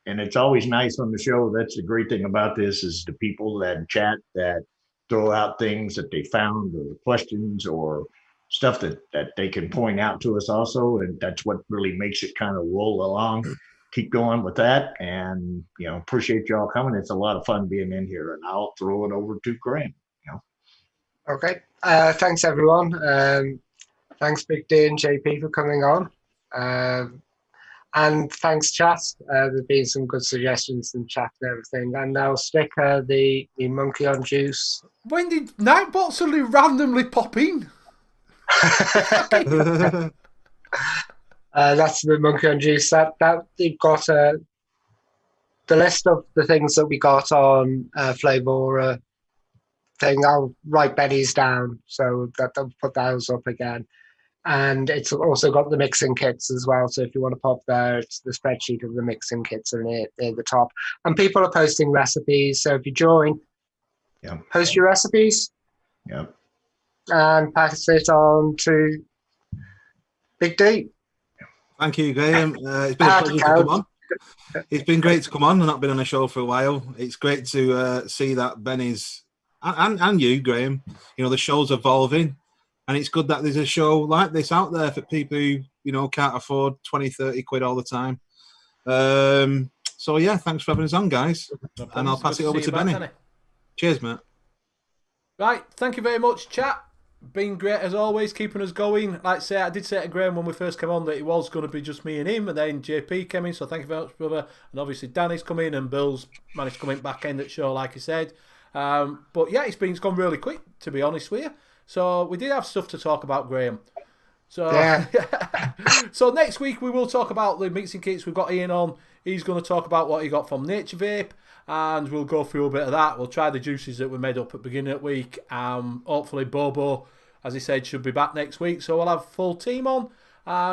And it's always nice on the show. That's the great thing about this is the people that chat, that throw out things that they found or questions or stuff that they can point out to us also. And that's what really makes it kind of roll along. Keep going with that, and appreciate y'all coming. It's a lot of fun being in here, and I'll throw it over to Graham. Okay, thanks everyone. Thanks Big D and JP for coming on, and thanks chat. There's been some good suggestions in chat and everything, and I'll stick the monkey on juice. When did Nightbot suddenly randomly pop in? That's the monkey on juice. That they've got the list of the things that we got on Flavora thing. I'll write Benny's down so that they'll put those up again. And it's also got the mixing kits as well. So if you want to pop there, it's the spreadsheet of the mixing kits are near the top. And people are posting recipes. So if you join, post your recipes. Yeah. And pass it on to Big D. Thank you, Graham. It's been a pleasure to come on. It's been great to come on. I've not been on a show for a while. It's great to see that Benny's and you, Graham. You know, the show's evolving, and it's good that there's a show like this out there for people who can't afford 20-30 quid all the time. So yeah, thanks for having us on, guys. No And I'll problems. pass Good it over see to you back, Benny. Danny. Cheers, mate. Right, thank you very much, chat. Been great as always, keeping us going. Like I say, I did say to Graham when we first came on that it was going to be just me and him, and then JP came in, so thank you very much, brother. And obviously Danny's come in, and Bill's managed to come in back end at show, like he said. But yeah, it's gone really quick, to be honest with you. So we did have stuff to talk about, Graham. So Yeah. So next week we will talk about the mixing kits. We've got Ian on. He's going to talk about what he got from Nature Vape, and we'll go through a bit of that. We'll try the juices that we made up at the beginning of the week. Hopefully Bobo, as he said, should be back next week, so we'll have a full team on.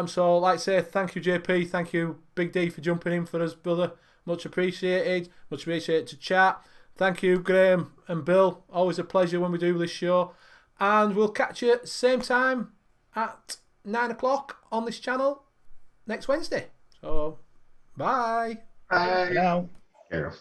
So like I say, thank you JP, thank you Big D for jumping in for us, brother. Much appreciated. Much appreciated to chat. Thank you Graham and Bill. Always a pleasure when we do this show. And we'll catch you same time at 9 o'clock on this channel next Wednesday. So, bye. Bye. Now. Yeah.